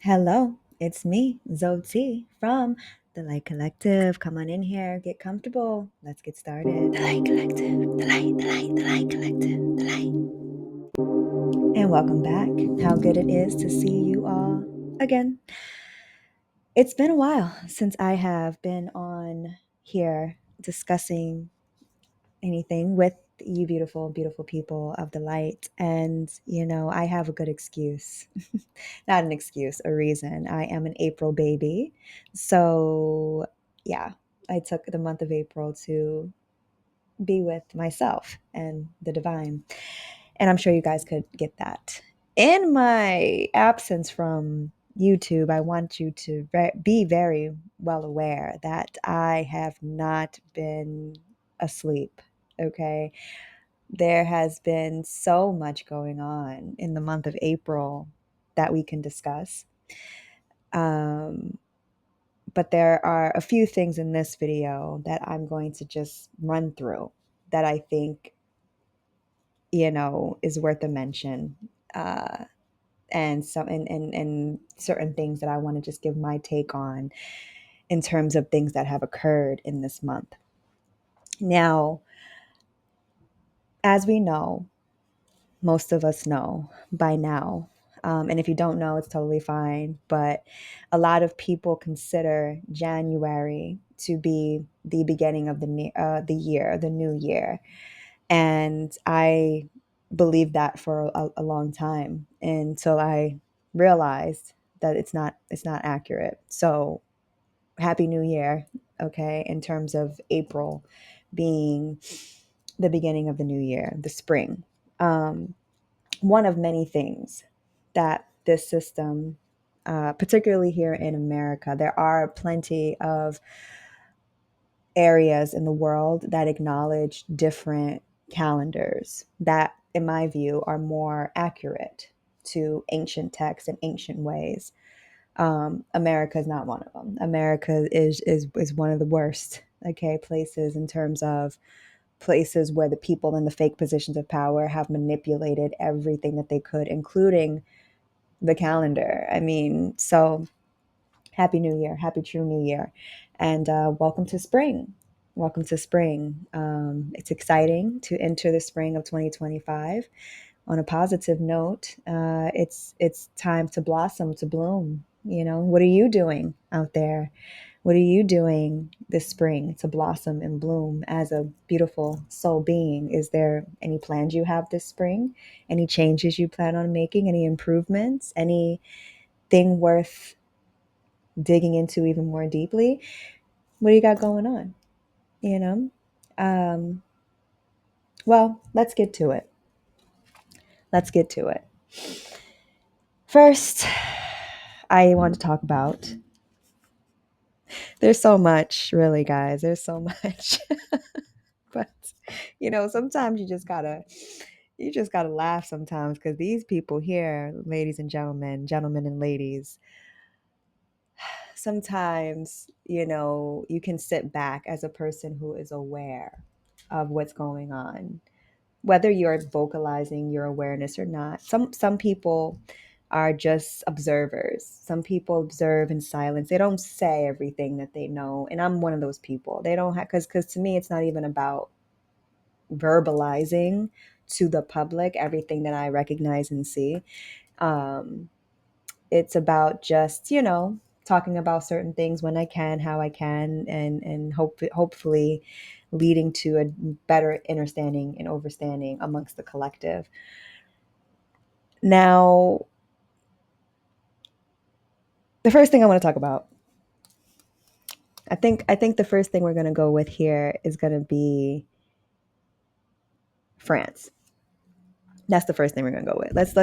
Hello, it's me, Zoti from the Light Collective. Come on in here, get comfortable. Let's get started. The Light Collective, the Light Collective, the Light. And welcome back. How good it is to see you all again. It's been a while since I have been on here discussing anything with you beautiful, beautiful people of the light. And, I have a good excuse. Not an excuse, a reason. I am an April baby. So, yeah, I took the month of April to be with myself and the divine. And I'm sure you guys could get that. In my absence from YouTube, I want you to be very well aware that I have not been asleep. Okay. There has been so much going on in the month of April that we can discuss. Um, but there are a few things in this video that I'm going to just run through that I think, is worth a mention. And some and certain things that I want to just give my take on in terms of things that have occurred in this month. Now, as we know, most of us know by now, and if you don't know, it's totally fine. But a lot of people consider January to be the beginning of the year, the new year, and I believed that for a long time until I realized that it's not accurate. So Happy New Year, okay? In terms of April being the beginning of the new year, the spring. One of many things that this system, particularly here in America, there are plenty of areas in the world that acknowledge different calendars that, in my view, are more accurate to ancient texts and ancient ways. America is not one of them. America is one of the worst, okay, places in terms of places where the people in the fake positions of power have manipulated everything that they could, including the calendar. I mean, so Happy New Year, Happy True New Year, and welcome to spring. Welcome to spring. It's exciting to enter the spring of 2025 on a positive note. It's time to blossom, to bloom. What are you doing out there? What are you doing this spring to blossom and bloom as a beautiful soul being? Is there any plans you have this spring? Any changes you plan on making? Any improvements? Anything worth digging into even more deeply? What do you got going on? You know? Um, well, let's get to it. Let's get to it. First, I want to talk about. There's so much, really, guys. There's so much. But sometimes you just gotta laugh sometimes, because these people here, ladies and gentlemen and ladies, sometimes you can sit back as a person who is aware of what's going on, whether you're vocalizing your awareness or not. Some people are just observers. Some people observe in silence. They don't say everything that they know, and I'm one of those people. They don't have, because to me it's not even about verbalizing to the public everything that I recognize and see. Um, it's about just, talking about certain things when I can, how I can, and hopefully leading to a better understanding and overstanding amongst the collective. Now, the first thing I want to talk about, I think the first thing we're going to go with here is going to be France. That's the first thing we're going to go with. Let's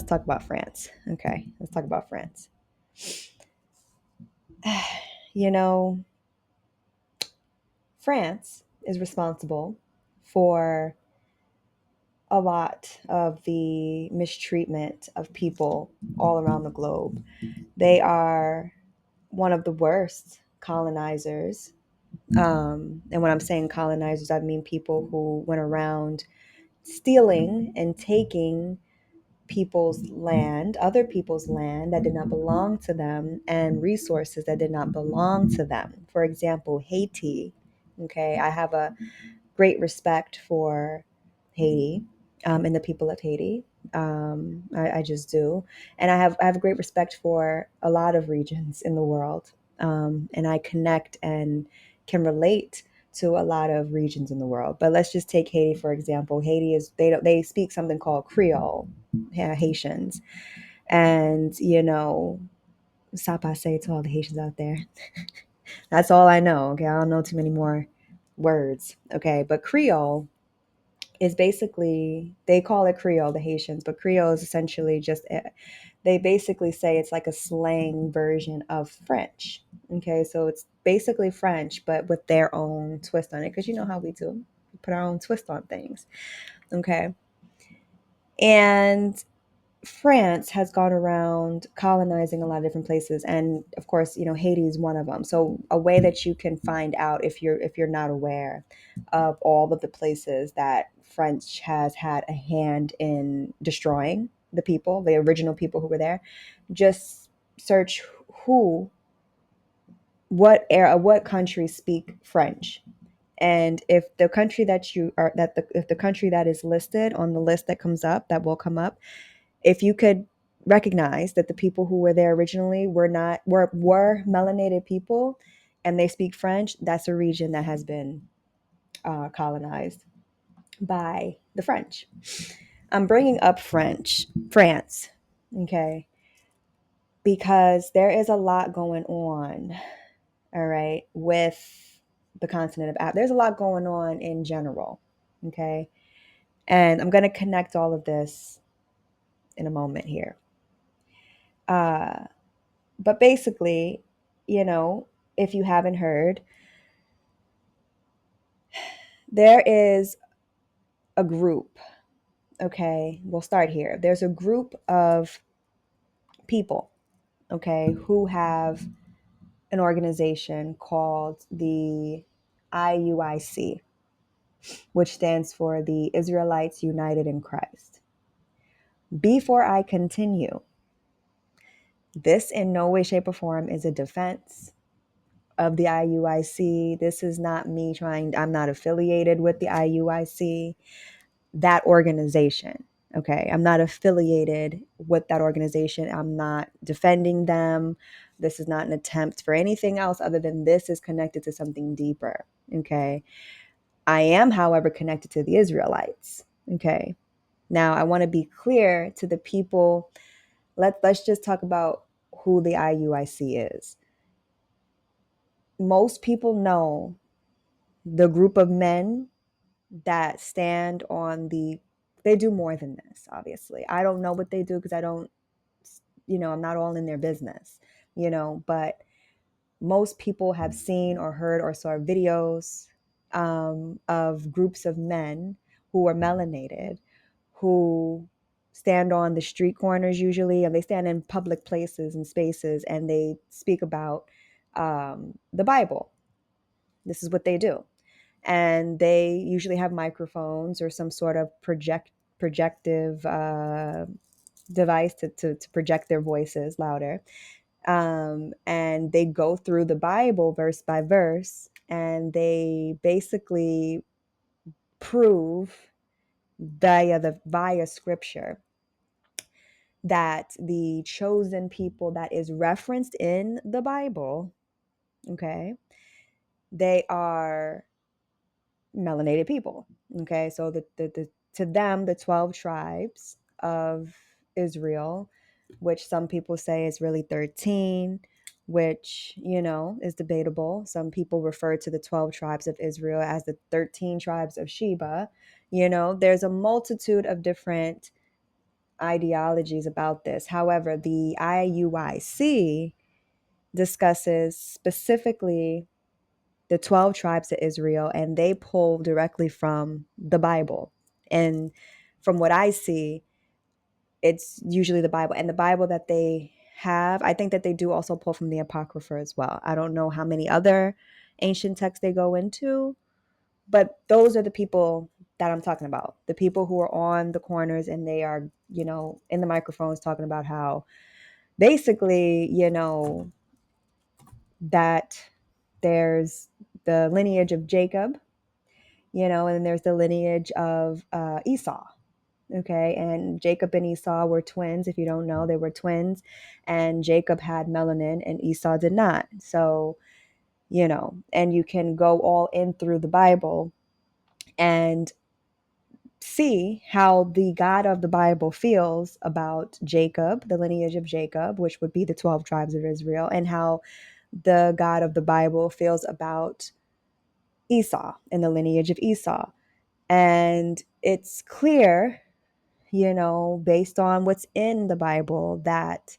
talk about France. Okay, let's talk about France. You know, France is responsible for a lot of the mistreatment of people all around the globe. They are one of the worst colonizers. And when I'm saying colonizers, I mean people who went around stealing and taking people's land, other people's land that did not belong to them, and resources that did not belong to them. For example, Haiti. Okay, I have a great respect for Haiti, and the people of Haiti. I just do, and I have great respect for a lot of regions in the world, and I connect and can relate to a lot of regions in the world. But let's just take Haiti for example. Haiti is they speak something called Creole, Haitians, and Sapa say to all the Haitians out there. That's all I know. Okay, I don't know too many more words. Okay, but Creole is basically, they call it Creole, the Haitians, but Creole is essentially just, they basically say it's like a slang version of French. Okay, so it's basically French, but with their own twist on it, because you know how we do, we put our own twist on things. Okay, and France has gone around colonizing a lot of different places, and of course, Haiti is one of them. So a way that you can find out, if you're not aware of all of the places that French has had a hand in destroying the people, the original people who were there, just search who, what era, what countries speak French. And if the country that you are, if the country that is listed on the list that comes up, that will come up, if you could recognize that the people who were there originally were melanated people, and they speak French, that's a region that has been colonized by the French. I'm bringing up France, okay, because there is a lot going on, all right, with the continent of Africa. There's a lot going on in general, okay, and I'm going to connect all of this in a moment here. But basically, if you haven't heard, there is a group. Okay, we'll start here. There's a group of people, okay, who have an organization called the IUIC, which stands for the Israelites United in Christ. Before I continue, this in no way, shape, or form is a defense of the IUIC. This is not me I'm not affiliated with the IUIC, that organization. Okay, I'm not affiliated with that organization. I'm not defending them. This is not an attempt for anything else other than this is connected to something deeper. Okay, I am, however, connected to the Israelites. Okay, now I want to be clear to the people. Let's just talk about who the IUIC is. Most people know the group of men that stand on they do more than this, obviously. I don't know what they do because I don't, I'm not all in their business, but most people have seen or heard or saw videos of groups of men who are melanated, who stand on the street corners usually, and they stand in public places and spaces, and they speak about the Bible. This is what they do. And they usually have microphones or some sort of projective device to project their voices louder. And they go through the Bible verse by verse, and they basically prove via scripture that the chosen people that is referenced in the Bible, okay, they are melanated people. Okay, so the to them, the 12 tribes of Israel, which some people say is really 13, which is debatable. Some people refer to the 12 tribes of Israel as the 13 tribes of Sheba. There's a multitude of different ideologies about this. However, the IUIC discusses specifically the 12 tribes of Israel, and they pull directly from the Bible. And from what I see, it's usually the Bible. And the Bible that they have, I think that they do also pull from the Apocrypha as well. I don't know how many other ancient texts they go into, but those are the people that I'm talking about. The people who are on the corners and they are, in the microphones talking about how basically, that there's the lineage of Jacob, and there's the lineage of Esau. Okay. And Jacob and Esau were twins. If you don't know, they were twins. And Jacob had melanin and Esau did not. So, and you can go all in through the Bible and see how the God of the Bible feels about Jacob, the lineage of Jacob, which would be the 12 tribes of Israel, and how the God of the Bible feels about Esau and the lineage of Esau. And it's clear, based on what's in the Bible, that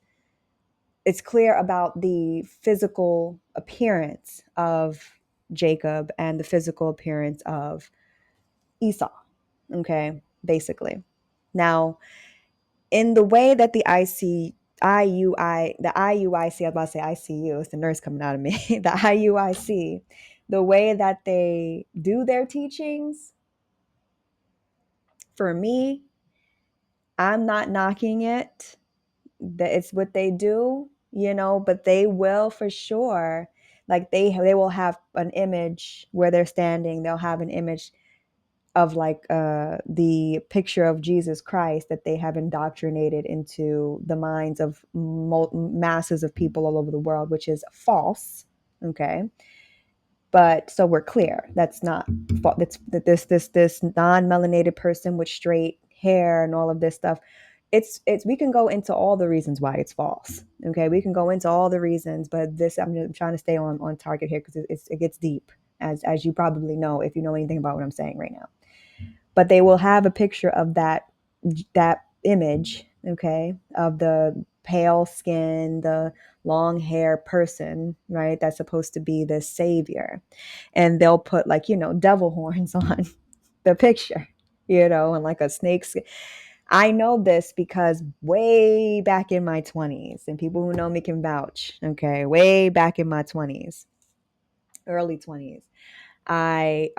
it's clear about the physical appearance of Jacob and the physical appearance of Esau. Okay, basically. Now, in the way that the IUIC, I was about to say ICU, it's the nurse coming out of me, the IUIC, the way that they do their teachings, for me, I'm not knocking it. That it's what they do, but they will for sure, like they will have an image where they're standing. They'll have an image of like the picture of Jesus Christ that they have indoctrinated into the minds of masses of people all over the world, which is false. Okay. But so we're clear, that's not it's this non-melanated person with straight hair and all of this stuff. It's we can go into all the reasons why it's false. Okay, we can go into all the reasons, but this I'm trying to stay on target here because it gets deep, as you probably know if you know anything about what I'm saying right now. But they will have a picture of that image, okay, of the pale skin, the long hair person, right? That's supposed to be the savior. And they'll put like, devil horns on the picture, and like a snake skin. I know this because way back in my 20s, and people who know me can vouch, okay, way back in my 20s, early 20s, I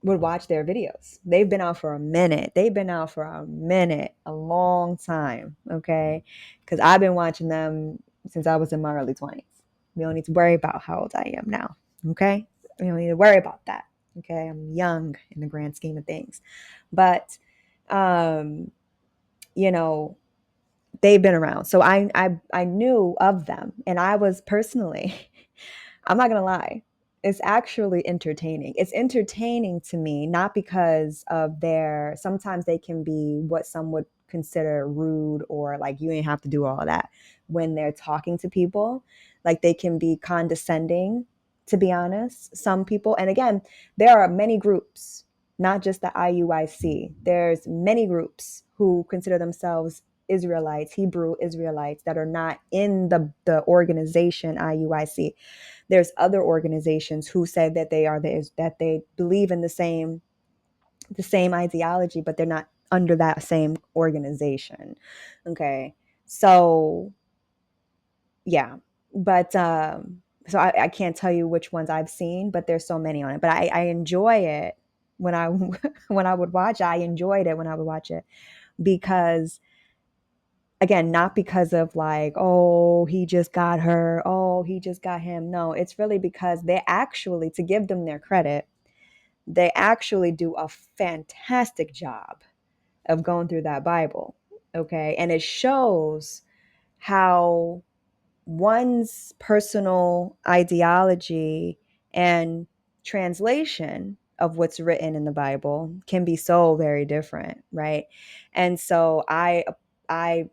would watch their videos. They've been out for a minute. A long time. Okay. Because I've been watching them since I was in my early 20s. We don't need to worry about how old I am now. Okay. We don't need to worry about that. Okay. I'm young in the grand scheme of things. But, you know, they've been around. So I knew of them, and I was personally, I'm not going to lie, it's actually entertaining. It's entertaining to me, not because of sometimes they can be what some would consider rude, or like you ain't have to do all of that when they're talking to people. Like they can be condescending, to be honest, some people. And again, there are many groups, not just the IUIC. There's many groups who consider themselves Israelites, Hebrew Israelites, that are not in the organization IUIC. There's other organizations who say that that they believe in the same ideology, but they're not under that same organization. Okay. So yeah. But so I can't tell you which ones I've seen, but there's so many on it. But I enjoy it when I when I would watch it. I enjoyed it when I would watch it because, again, not because of like, oh, he just got her, oh, he just got him. No, it's really because they actually, to give them their credit, they actually do a fantastic job of going through that Bible. Okay. And it shows how one's personal ideology and translation of what's written in the Bible can be so very different, right? And so I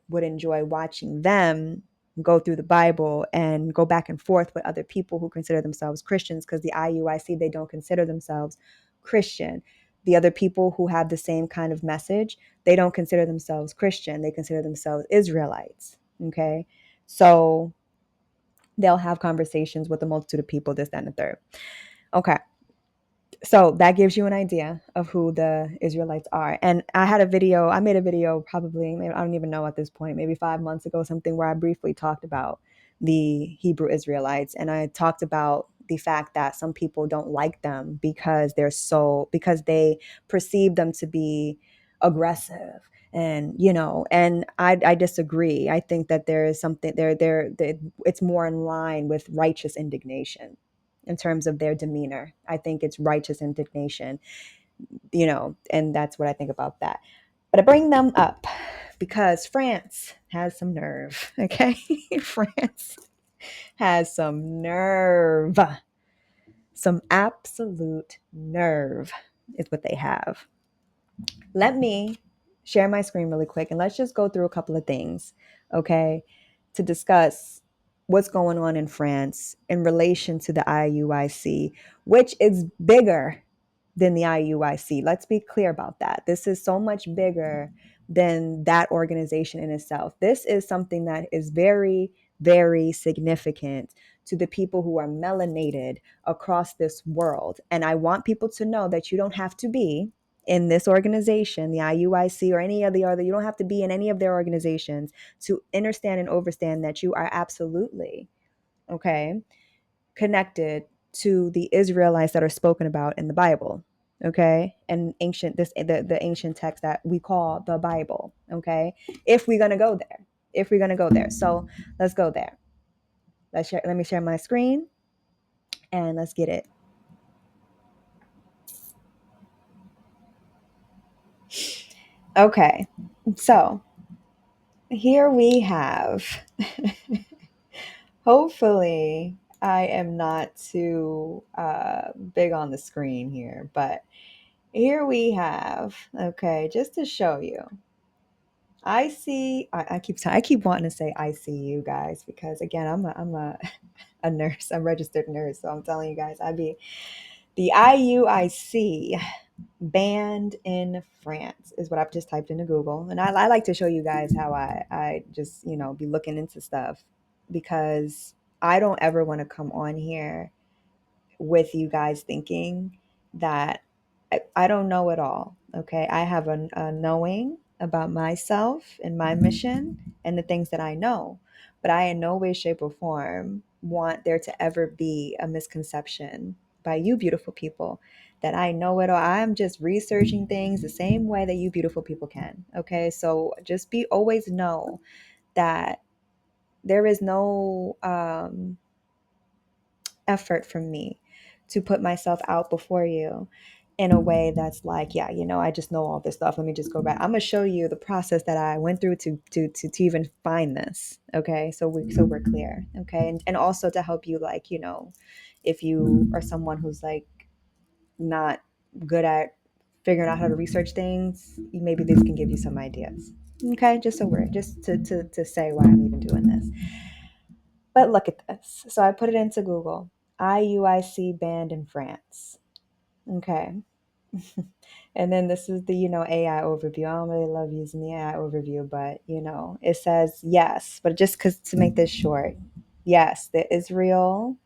would enjoy watching them go through the Bible and go back and forth with other people who consider themselves Christians, because the IUIC, they don't consider themselves Christian. The other people who have the same kind of message, they don't consider themselves Christian. They consider themselves Israelites. Okay. So they'll have conversations with a multitude of people, this, that, and the third. Okay. So that gives you an idea of who the Israelites are. And I made a video probably, I don't even know at this point, maybe 5 months ago, something where I briefly talked about the Hebrew Israelites. And I talked about the fact that some people don't like them because because they perceive them to be aggressive. And and I disagree. I think that there is something there it's more in line with righteous indignation in terms of their demeanor. I think it's righteous indignation, and that's what I think about that. But I bring them up because France has some nerve, okay? France has some nerve. Some absolute nerve is what they have. Let me share my screen really quick and let's just go through a couple of things, okay, to discuss what's going on in France in relation to the IUIC, which is bigger than the IUIC. Let's be clear about that. This is so much bigger than that organization in itself. This is something that is very, very significant to the people who are melanated across this world. And I want people to know that you don't have to be in this organization, the IUIC or any of the other, you don't have to be in any of their organizations to understand and understand that you are absolutely, okay, connected to the Israelites that are spoken about in the Bible, okay, and the ancient text that we call the Bible, okay. If we're gonna go there, so let's go there. Let me share my screen and let's get it. Okay, so here we have. Hopefully, I am not too big on the screen here, but here we have, okay, just to show you. I keep wanting to say I see you guys because again, a nurse, I'm a registered nurse, so I'm telling you guys, the IUIC banned in France is what I've just typed into Google. And I like to show you guys how I just, be looking into stuff because I don't ever want to come on here with you guys thinking that I don't know it all. Okay. I have a knowing about myself and my mission and the things that I know, but I in no way, shape, or form want there to ever be a misconception by you beautiful people that I know it all. I'm just researching things the same way that you beautiful people can. Okay. So just always know that there is no effort from me to put myself out before you in a way that's like, yeah, I just know all this stuff. Let me just go back. I'm gonna show you the process that I went through to even find this. Okay, so we're clear. Okay, and also to help you, like, if you are someone who's like not good at figuring out how to research things, maybe this can give you some ideas. Okay, just so we're just to say why I'm even doing this. But look at this. So I put it into Google. IUIC banned in France. Okay. And then this is the, AI overview. I don't really love using the AI overview, but, it says yes. But just because to make this short, yes, the Israel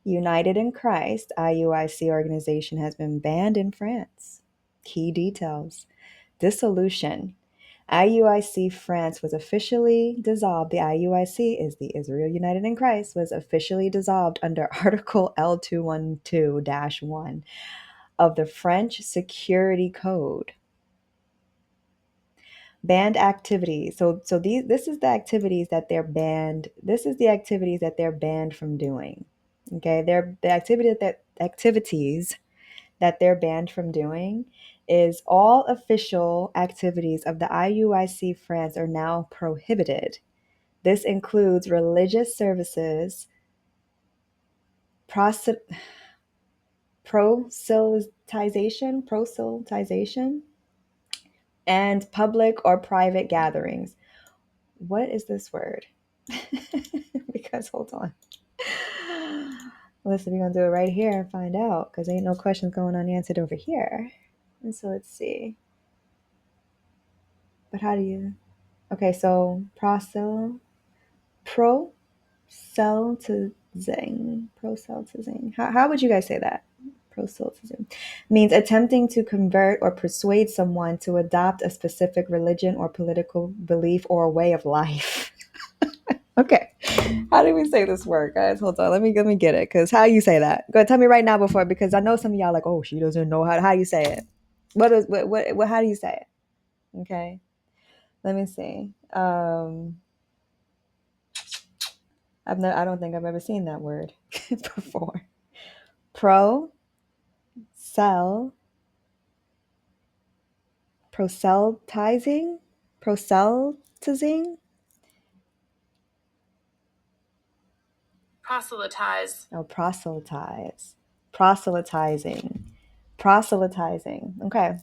United in Christ IUIC organization has been banned in France. Key details. Dissolution. IUIC France was officially dissolved. The IUIC is the Israel United in Christ, was officially dissolved under Article L212-1 of the French Security Code. Banned activities. So this is the activities that they're banned. This is the activities that they're banned from doing. Okay, they're the activities that they're banned from doing is all official activities of the IUIC France are now prohibited. This includes religious services, proselytization, and public or private gatherings. What is this word? Because hold on. Listen, we're going to do it right here and find out because ain't no questions going unanswered over here. And so let's see. But how do you... Okay, so proselytizing. How would you guys say that? Proselytism means attempting to convert or persuade someone to adopt a specific religion or political belief or a way of life. Okay. How do we say this word, guys? Hold on, let me get it. Cause how you say that? Go ahead, tell me right now before, because I know some of y'all like, oh, she doesn't know how you say it. What how do you say it? Okay, let me see. I don't think I've ever seen that word before. Pro, cell, proselytizing, proselytizing. Proselytize. Oh, proselytize, proselytizing, proselytizing. Okay.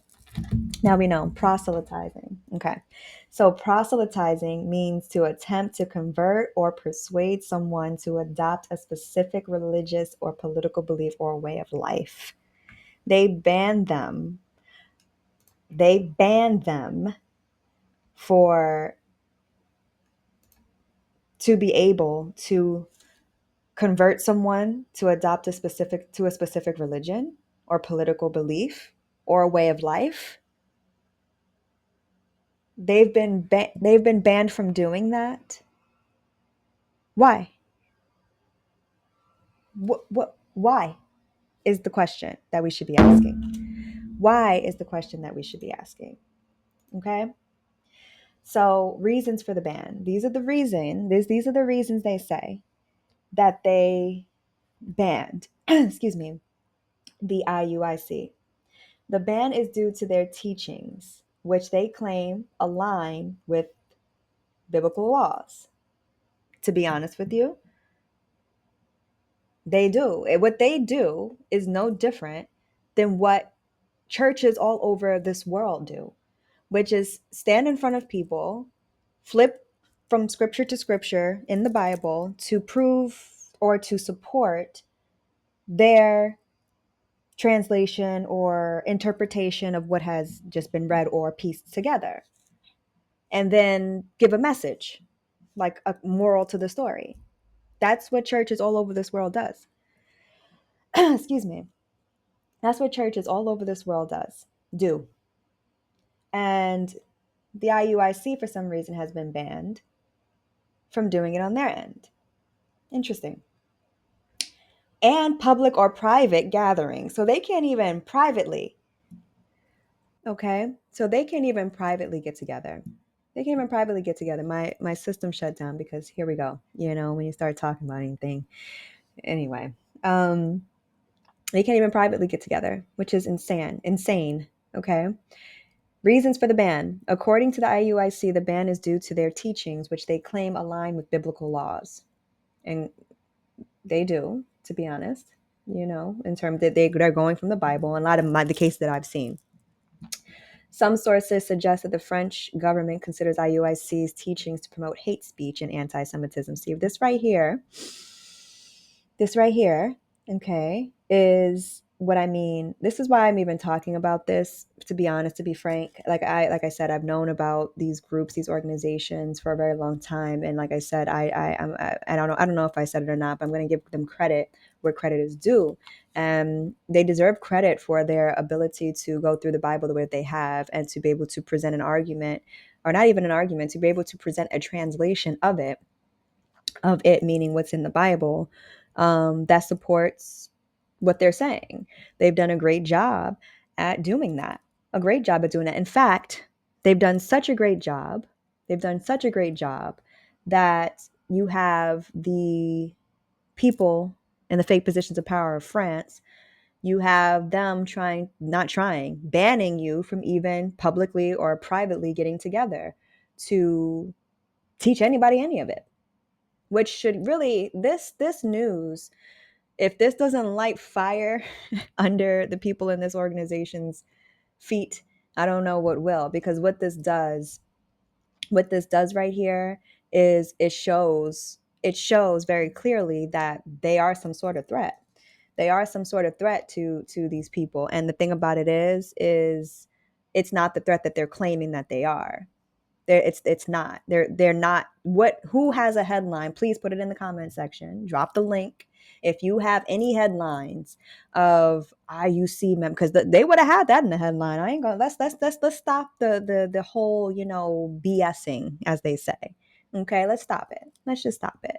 Now we know proselytizing. Okay. So proselytizing means to attempt to convert or persuade someone to adopt a specific religious or political belief or way of life. They ban them. They ban them for to be able to convert someone to adopt a specific religion or political belief or a way of life. They've been banned from doing that. Why? Why is the question that we should be asking. Why is the question that we should be asking. Okay. So reasons for the ban. These are the reasons they say that they banned, excuse me, the IUIC. The ban is due to their teachings, which they claim align with biblical laws. To be honest with you, they do. What they do is no different than what churches all over this world do, which is stand in front of people, flip from scripture to scripture in the Bible to prove or to support their translation or interpretation of what has just been read or pieced together, and then give a message, like a moral to the story. That's what churches all over this world does. Excuse me. That's what churches all over this world do. And the IUIC, for some reason, has been banned from doing it on their end. Interesting. And public or private gatherings. So they can't even privately. Okay. So they can't even privately get together. They can't even privately get together. My system shut down because here we go. You know, when you start talking about anything. Anyway. They can't even privately get together, which is insane. Okay. Reasons for the ban. According to the IUIC, the ban is due to their teachings, which they claim align with biblical laws. And they do, to be honest, you know, in terms that they're going from the Bible. And a lot of the cases that I've seen. Some sources suggest that the French government considers IUIC's teachings to promote hate speech and anti-Semitism. See, this right here, okay, is what I mean. This is why I'm even talking about this, to be honest, to be frank. Like I said, I've known about these groups, these organizations for a very long time. And like I said, I don't know if I said it or not, but I'm going to give them credit where credit is due. And they deserve credit for their ability to go through the Bible the way that they have and to be able to present an argument, or not even an argument, to be able to present a translation of it, meaning what's in the Bible, that supports what they're saying. They've done a great job at doing that. In fact, they've done such a great job. That you have the people in the fake positions of power of France. You have them banning you from even publicly or privately getting together to teach anybody any of it. Which should really, this news, if this doesn't light fire under the people in this organization's feet, I don't know what will. Because what this does right here is it shows very clearly that they are some sort of threat. They are some sort of threat to these people. And the thing about it is it's not the threat that they're claiming that they are. It's not. They're not. Who has a headline? Please put it in the comment section. Drop the link if you have any headlines of IUC members, because they would have had that in the headline. I ain't gonna. Let's stop the whole BSing, as they say. Okay, let's stop it. Let's just stop it.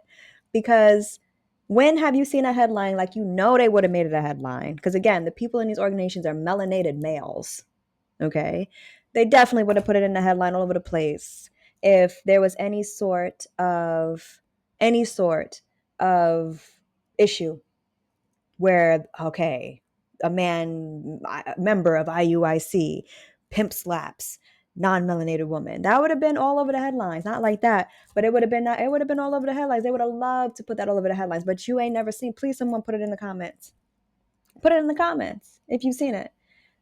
Because when have you seen a headline like they would have made it a headline? Because again, the people in these organizations are melanated males. Okay. They definitely would have put it in the headline all over the place if there was any sort of issue where, okay, a member of IUIC pimp slaps non-melanated woman. That would have been all over the headlines. Not like that, but it would have been all over the headlines. They would have loved to put that all over the headlines, but you ain't never seen. Please, someone put it in the comments. Put it in the comments if you've seen it.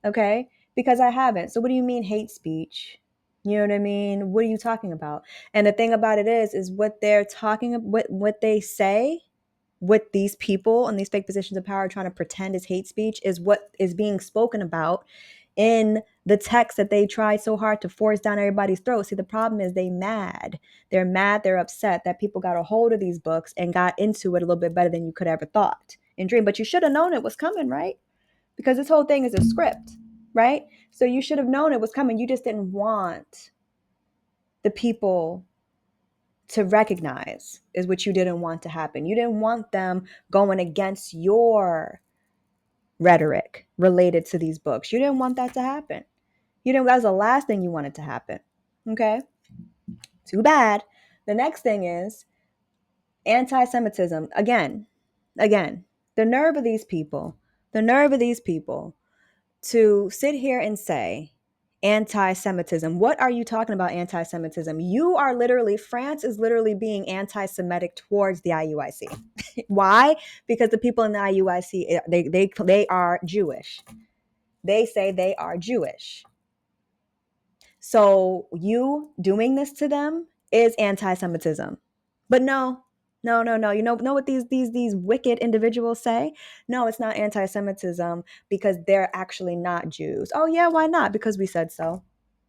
Okay? Because I haven't. So what do you mean hate speech? You know what I mean? What are you talking about? And the thing about it is what they're talking about, what they say with these people and these fake positions of power trying to pretend is hate speech is what is being spoken about in the text that they tried so hard to force down everybody's throat. See, the problem is they're mad, they're upset that people got a hold of these books and got into it a little bit better than you could ever thought and dream. But you should have known it was coming, right? Because this whole thing is a script, right? So you should have known it was coming. You just didn't want the people to recognize is what you didn't want to happen. You didn't want them going against your rhetoric related to these books. You didn't want that to happen. That was the last thing you wanted to happen. Okay? Too bad. The next thing is anti-Semitism. Again, the nerve of these people to sit here and say anti-Semitism. What are you talking about anti-Semitism? France is literally being anti-Semitic towards the IUIC. Why? Because the people in the IUIC, they are Jewish. They say they are Jewish. So you doing this to them is anti-Semitism. But no. You know what these wicked individuals say? No, it's not anti-Semitism because they're actually not Jews. Oh yeah, why not? Because we said so.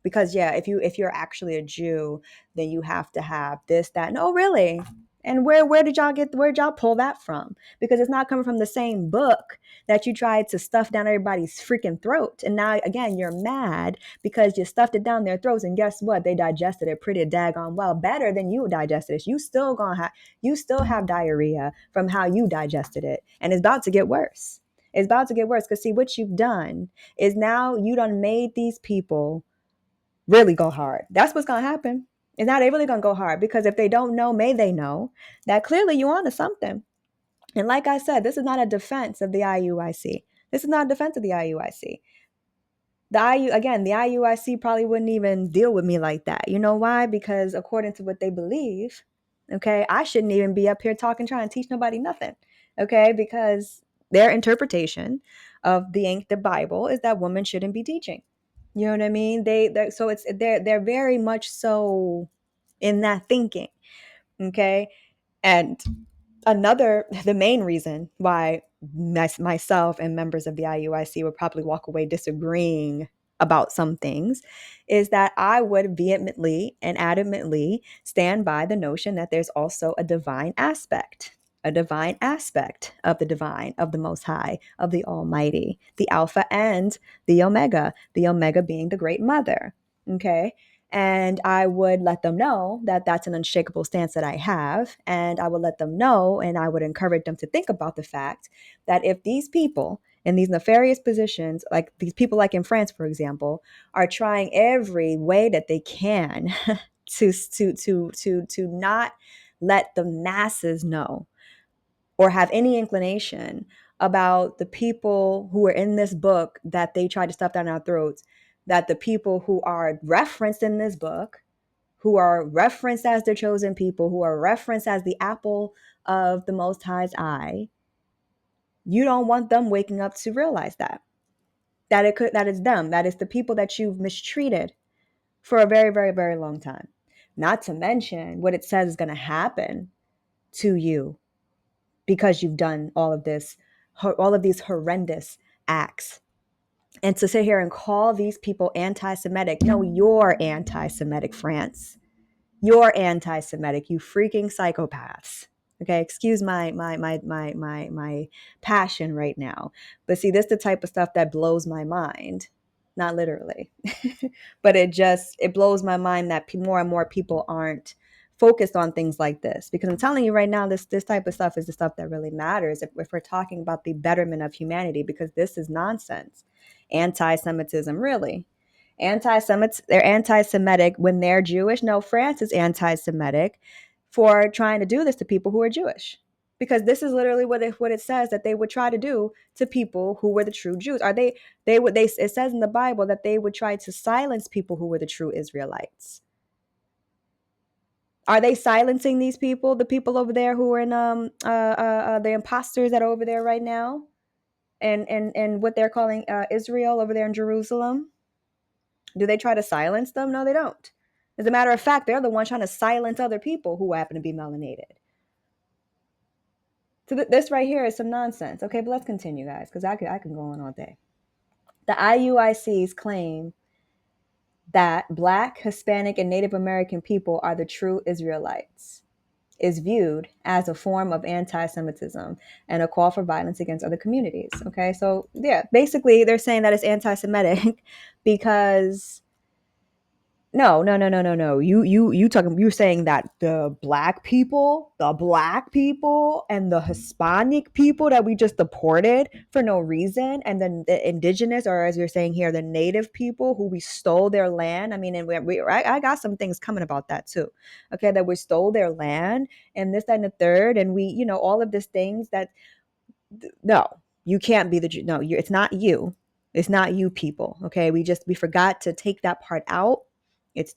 Because yeah, if you're actually a Jew, then you have to have this, that. No, really. And where'd y'all pull that from? Because it's not coming from the same book that you tried to stuff down everybody's freaking throat. And now again, you're mad because you stuffed it down their throats, and guess what? They digested it pretty daggone well, better than you digested it. You still have diarrhea from how you digested it, and it's about to get worse. It's about to get worse because see what you've done is now you done made these people really go hard. That's what's gonna happen. It's not they really gonna go hard because if they don't know, may they know that clearly you onto something. And like I said, this is not a defense of the IUIC. This is not a defense of the IUIC. The IUIC probably wouldn't even deal with me like that. You know why? Because according to what they believe, okay, I shouldn't even be up here talking, trying to teach nobody nothing. Okay, because their interpretation of the Bible is that women shouldn't be teaching. You know what I mean? They're very much so in that thinking. Okay, and the main reason why myself and members of the IUIC would probably walk away disagreeing about some things is that I would vehemently and adamantly stand by the notion that there's also a divine aspect of the divine, of the Most High, of the Almighty, the Alpha and the Omega being the Great Mother. Okay. And I would let them know that that's an unshakable stance that I have. And I would let them know, and I would encourage them to think about the fact that if these people in these nefarious positions, like these people like in France, for example, are trying every way that they can to not let the masses know or have any inclination about the people who are in this book that they try to stuff down our throats, that the people who are referenced in this book, who are referenced as the chosen people, who are referenced as the apple of the Most High's eye, you don't want them waking up to realize that it's them, that it's the people that you've mistreated for a very, very, very long time. Not to mention what it says is going to happen to you because you've done all of these horrendous acts. And to sit here and call these people anti-Semitic, no, you're anti-Semitic, France. You're anti-Semitic, you freaking psychopaths. Okay, excuse my passion right now. But see, this is the type of stuff that blows my mind. Not literally. But it blows my mind that more and more people aren't focused on things like this, because I'm telling you right now, this type of stuff is the stuff that really matters if we're talking about the betterment of humanity, because this is nonsense. Anti-Semitism, really. They're anti-Semitic when they're Jewish. No, France is anti-Semitic for trying to do this to people who are Jewish, because this is literally what it says that they would try to do to people who were the true Jews. It says in the Bible that they would try to silence people who were the true Israelites. Are they silencing these people, the people over there who are in the imposters that are over there right now, and what they're calling Israel over there in Jerusalem? Do they try to silence them? No, they don't. As a matter of fact, they're the ones trying to silence other people who happen to be melanated. So this right here is some nonsense. Okay, but let's continue, guys, because I can go on all day. The IUICs claim that Black, Hispanic, and Native American people are the true Israelites, is viewed as a form of anti-Semitism and a call for violence against other communities. Okay, so yeah, basically they're saying that it's anti-Semitic because no. You're saying that the black people, and the Hispanic people that we just deported for no reason, and then the indigenous, or as you're saying here, the native people who we stole their land. I mean, and I got some things coming about that too. Okay, that we stole their land and this, that, and the third, and we, all of these things that no, you can't be the no. It's not you. It's not you people. Okay, we forgot to take that part out. It's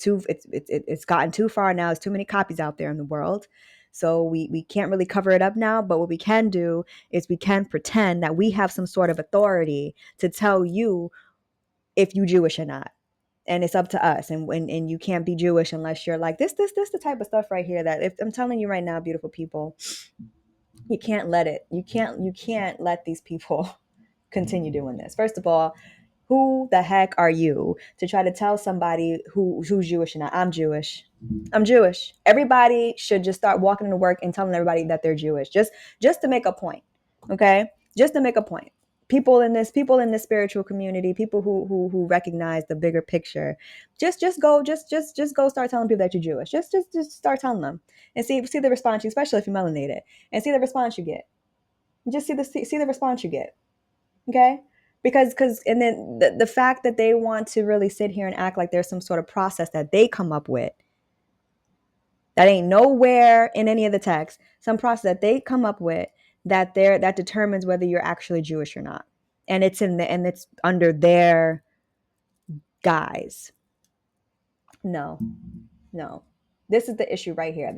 gotten too far now. There's too many copies out there in the world. So we can't really cover it up now, but what we can do is we can pretend that we have some sort of authority to tell you if you Jewish or not. And it's up to us. And you can't be Jewish unless you're like this the type of stuff right here that, if I'm telling you right now, beautiful people, you can't let it. You can't let these people continue doing this. First of all, who the heck are you to try to tell somebody who's Jewish or not? I'm Jewish. I'm Jewish. Everybody should just start walking into work and telling everybody that they're Jewish, just to make a point. Okay, just to make a point. People in this spiritual community, people who recognize the bigger picture, just go start telling people that you're Jewish. Just start telling them and see the response, especially if you're melanated, and see the response you get. Just see the response you get. Okay, because and then the fact that they want to really sit here and act like there's some sort of process that they come up with that ain't nowhere in any of the text, some process that they come up with that determines whether you're actually Jewish or not, and it's under their guise. No. This is the issue right here.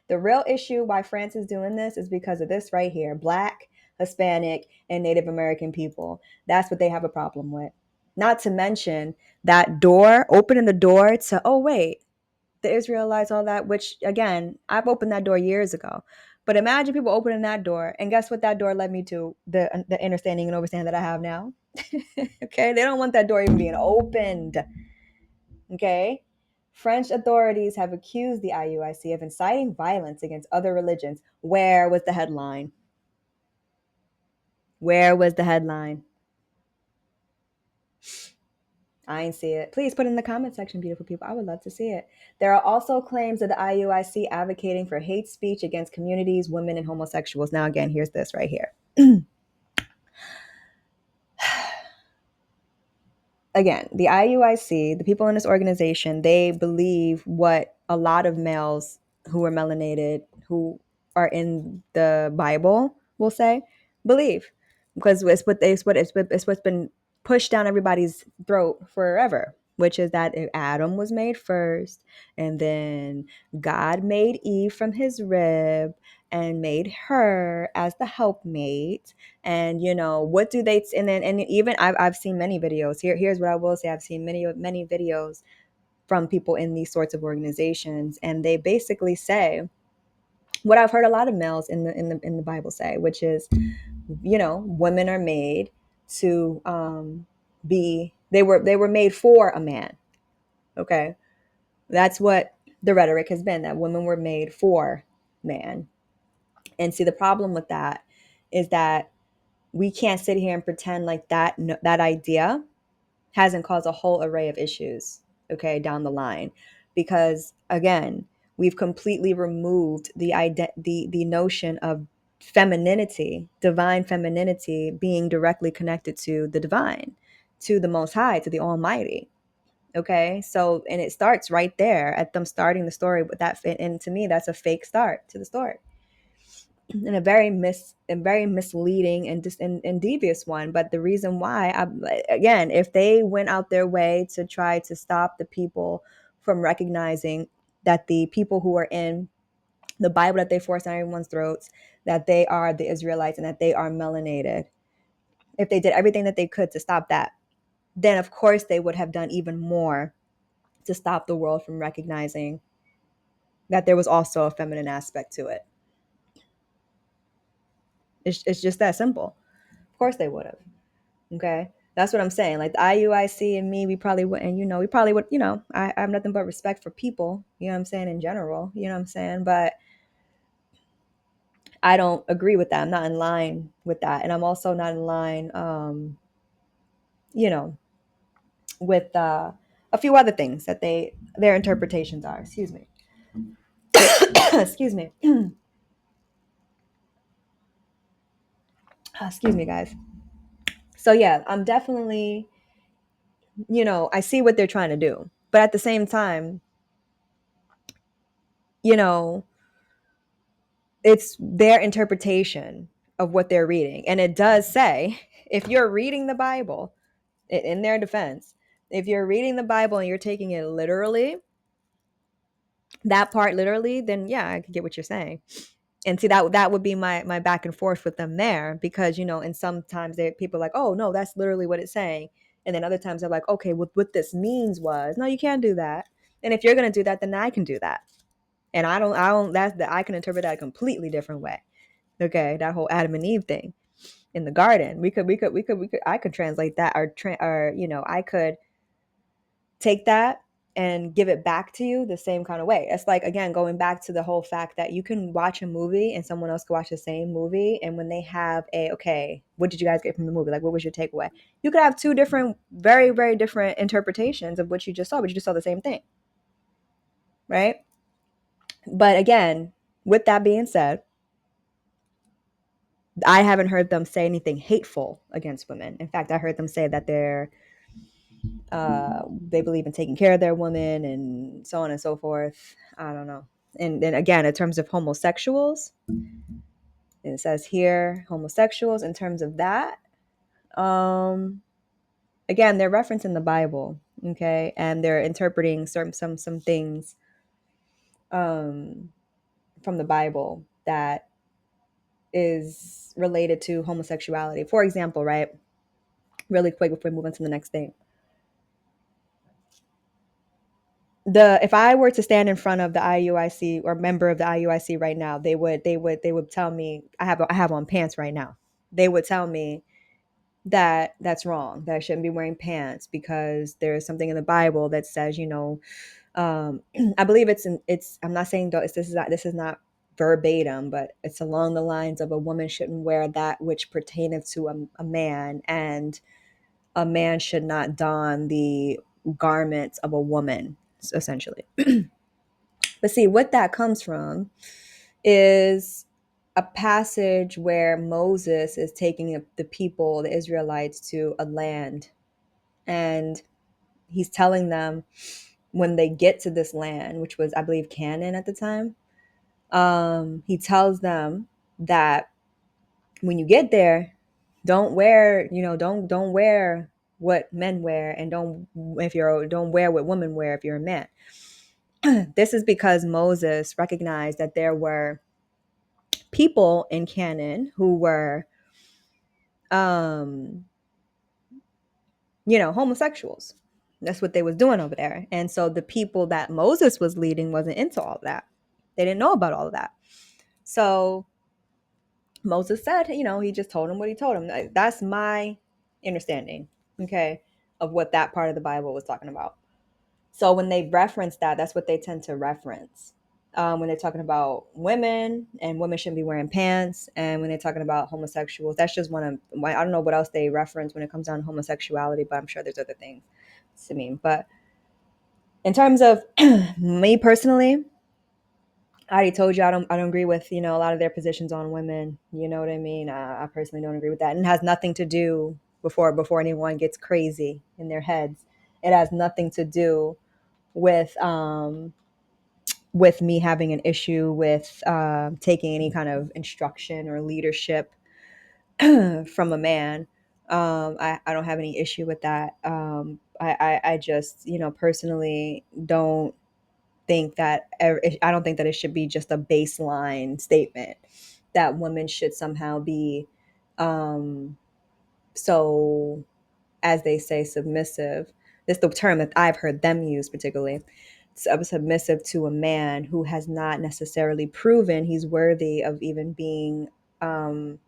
The real issue why France is doing this is because of this right here: Black, Hispanic, and Native American people. That's what they have a problem with. Not to mention that door, opening the door to, oh wait, the Israelites, all that, which again, I've opened that door years ago. But imagine people opening that door, and guess what that door led me to? The understanding and understanding that I have now. Okay, they don't want that door even being opened. Okay, French authorities have accused the IUIC of inciting violence against other religions. Where was the headline? I ain't see it. Please put it in the comment section, beautiful people. I would love to see it. There are also claims of the IUIC advocating for hate speech against communities, women, and homosexuals. Now, again, here's this right here. Again, the IUIC, the people in this organization, they believe what a lot of males who are melanated, who are in the Bible, will say, believe, because it's what's been pushed down everybody's throat forever, which is that Adam was made first, and then God made Eve from his rib and made her as the helpmate. And what do they, and then, and even I've seen many videos. Here's what I will say: I've seen many videos from people in these sorts of organizations, and they basically say what I've heard a lot of males in the Bible say, which is, women are made to be, they were made for a man. Okay, that's what the rhetoric has been, that women were made for man. And see, the problem with that is that we can't sit here and pretend like that idea hasn't caused a whole array of issues, okay, down the line. Because again, we've completely removed the notion of femininity, divine femininity, being directly connected to the divine, to the Most High, to the Almighty. Okay, so and it starts right there at them starting the story with that, and to me, that's a fake start to the story, and a very misleading and and devious one. But the reason why, again, if they went out their way to try to stop the people from recognizing that the people who are in the Bible that they force down everyone's throats, that they are the Israelites and that they are melanated, if they did everything that they could to stop that, then of course they would have done even more to stop the world from recognizing that there was also a feminine aspect to it. It's just that simple. Of course they would have. Okay. That's what I'm saying. Like the IUIC and me, we probably would, and we probably would, I have nothing but respect for people, you know what I'm saying, in general, you know what I'm saying? But I don't agree with that. I'm not in line with that. And I'm also not in line, you know, with a few other things that their interpretations are. Excuse me. Excuse me. Excuse me, guys. So yeah, I'm definitely, I see what they're trying to do. But at the same time, you know, it's their interpretation of what they're reading. And it does say, if you're reading the Bible, in their defense, if you're reading the Bible and you're taking it literally, that part literally, then yeah, I can get what you're saying. And see, that would be my back and forth with them there, because and sometimes people are like, oh no, that's literally what it's saying, and then other times they're like, okay, what this means was, no, you can't do that. And if you're gonna do that, then I can do that. And I don't that's that I can interpret that a completely different way. Okay, that whole Adam and Eve thing in the garden, we could I could translate that, or I could take that and give it back to you the same kind of way. It's like, again, going back to the whole fact that you can watch a movie and someone else can watch the same movie, and when they have okay, what did you guys get from the movie, like what was your takeaway, you could have two different, very very different interpretations of what you just saw, but you just saw the same thing, right? But again, with that being said, I haven't heard them say anything hateful against women. In fact, I heard them say that they believe in taking care of their women and so on and so forth. I don't know. And then again, in terms of homosexuals, it says here homosexuals. In terms of that, again, they're referencing the Bible, okay, and they're interpreting some things from the Bible that is related to homosexuality. For example, right? Really quick before we move on to the next thing. If I were to stand in front of the IUIC or member of the IUIC right now, they would tell me, I have on pants right now. They would tell me that that's wrong, that I shouldn't be wearing pants because there's something in the Bible that says, I believe I'm not saying this is not verbatim, but it's along the lines of a woman shouldn't wear that which pertaineth to a man, and a man should not don the garments of a woman, essentially. But see, what that comes from is a passage where Moses is taking the people, the Israelites, to a land. And he's telling them when they get to this land, which was, I believe, Canaan at the time, he tells them that when you get there, don't wear, don't wear what men wear, and don't wear what women wear if you're a man. This is because Moses recognized that there were people in Canaan who were, homosexuals. That's what they was doing over there. And so the people that Moses was leading wasn't into all of that. They didn't know about all of that. So Moses said, he just told him what he told him. That's my understanding, okay, of what that part of the Bible was talking about. So when they reference that, that's what they tend to reference. When they're talking about women, and women shouldn't be wearing pants, and when they're talking about homosexuals, that's just one of, I don't know what else they reference when it comes down to homosexuality, but I'm sure there's other things to mean. But in terms of me personally, I already told you I don't agree with, a lot of their positions on women. You know what I mean? I personally don't agree with that. And it has nothing to do, before anyone gets crazy in their heads, it has nothing to do with me having an issue with taking any kind of instruction or leadership from a man. I don't have any issue with that. I just, personally don't think that I don't think that it should be just a baseline statement that women should somehow be um, so, as they say, submissive. This is the term that I've heard them use particularly. Submissive to a man who has not necessarily proven he's worthy of even being um,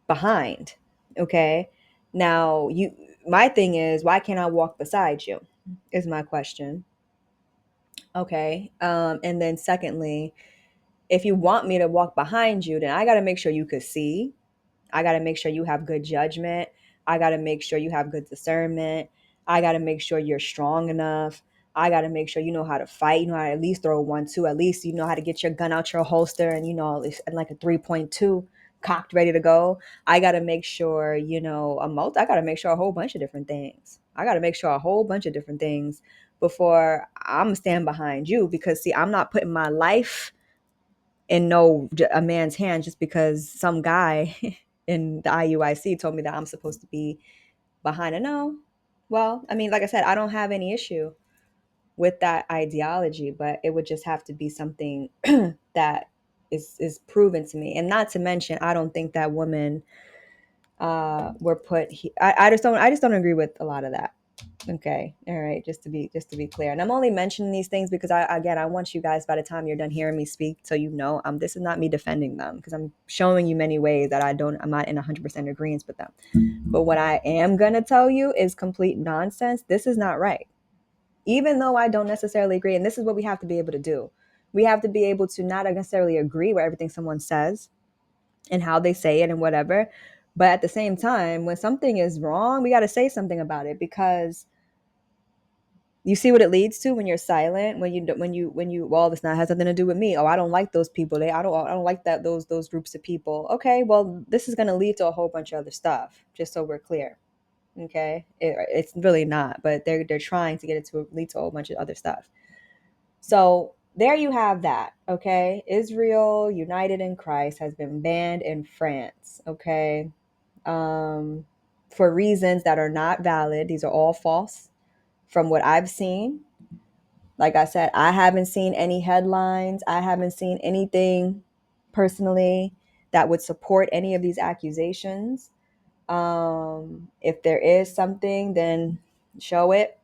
behind. Okay. Now, my thing is, why can't I walk beside you? Is my question. Okay. And then secondly, if you want me to walk behind you, then I got to make sure you could see. I got to make sure you have good judgment. I got to make sure you have good discernment. I got to make sure you're strong enough. I got to make sure you know how to fight. You know how to at least throw 1-2. At least you know how to get your gun out your holster and, and like a 3.2 cocked, ready to go. I got to make sure, I got to make sure a whole bunch of different things. I got to make sure a whole bunch of different things before I'm stand behind you, because see, I'm not putting my life in a man's hand just because some guy in the IUIC told me that I'm supposed to be behind it. No. Well, I mean, like I said, I don't have any issue with that ideology, but it would just have to be something that is proven to me. And not to mention, I don't think that women were put I just don't agree with a lot of that. Okay. All right. Just to be clear. And I'm only mentioning these things because I want you guys, by the time you're done hearing me speak, so this is not me defending them, because I'm showing you many ways that I'm not in 100% agreement with them. But what I am going to tell you is complete nonsense. This is not right. Even though I don't necessarily agree. And this is what we have to be able to do. We have to be able to not necessarily agree with everything someone says and how they say it and whatever. But at the same time, when something is wrong, we got to say something about it, because you see what it leads to when you're silent, when you well, this not has nothing to do with me. Oh, I don't like those people. I don't like that those groups of people. Okay, well, this is going to lead to a whole bunch of other stuff. Just so we're clear. Okay, it's really not, but they're trying to get it to lead to a whole bunch of other stuff. So there you have that. Okay, Israel United in Christ has been banned in France. Okay, for reasons that are not valid. These are all false from what I've seen. Like I said, I haven't seen any headlines. I haven't seen anything personally that would support any of these accusations. If there is something, then show it,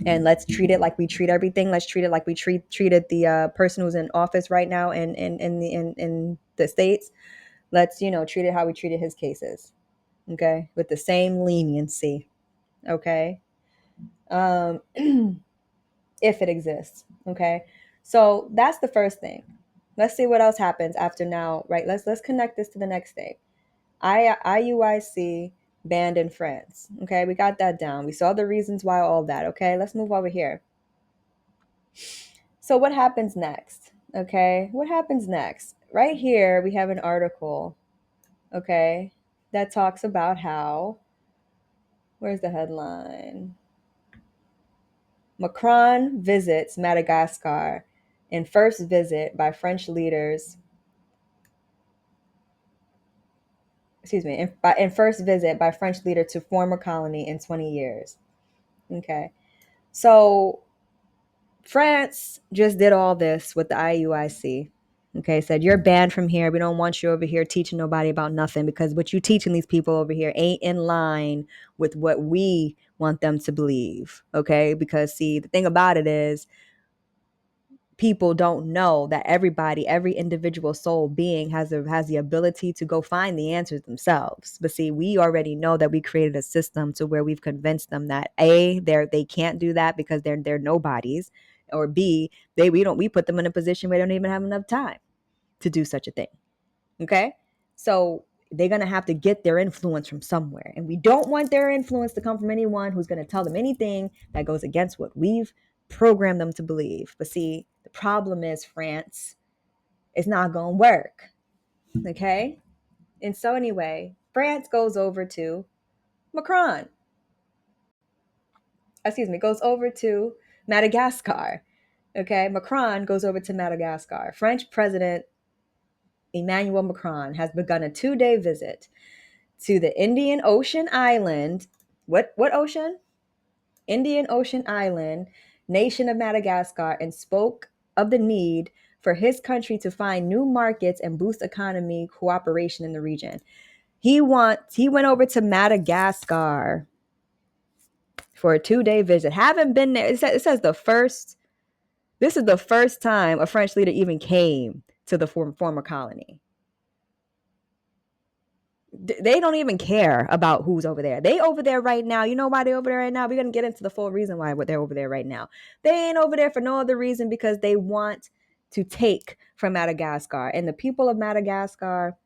and let's treat it like we treat everything. Let's treat it like we treated the person who's in office right now in the States. Let's treat it how we treated his cases. Okay, with the same leniency. Okay. Um, if it exists. Okay. So that's the first thing. Let's see what else happens after now, right? Let's connect this to the next thing. IUIC banned in France. Okay, we got that down. We saw the reasons why, all that. Okay, let's move over here. So what happens next? Okay, what happens next? Right here, we have an article, okay, that talks about how, where's the headline? Macron visits Madagascar in first visit by French leaders. Excuse me, in first visit by French leader to former colony in 20 years. Okay. So France just did all this with the IUIC. Okay, said you're banned from here. We don't want you over here teaching nobody about nothing, because what you teaching these people over here ain't in line with what we want them to believe. Okay, because see, the thing about it is, people don't know that every individual soul being has the ability to go find the answers themselves. But see, we already know that we created a system to where we've convinced them that A, they can't do that because they're nobodies, or B, we put them in a position where they don't even have enough time to do such a thing. Okay? So they're going to have to get their influence from somewhere. And we don't want their influence to come from anyone who's going to tell them anything that goes against what we've programmed them to believe. But see, the problem is, France, it's not going to work. Okay? And so anyway, France goes over to Macron. Goes over to Madagascar. Okay? Macron goes over to Madagascar. French President Emmanuel Macron has begun a 2-day visit to the Indian Ocean island. What ocean? Indian Ocean island, nation of Madagascar, and spoke of the need for his country to find new markets and boost economy cooperation in the region. He went over to Madagascar for a 2-day visit. Haven't been there. It says this is the first time a French leader even came to the former colony. They don't even care about who's over there. They over there right now. You know why they're over there right now? We're going to get into the full reason why they're over there right now. They ain't over there for no other reason because they want to take from Madagascar. And the people of Madagascar,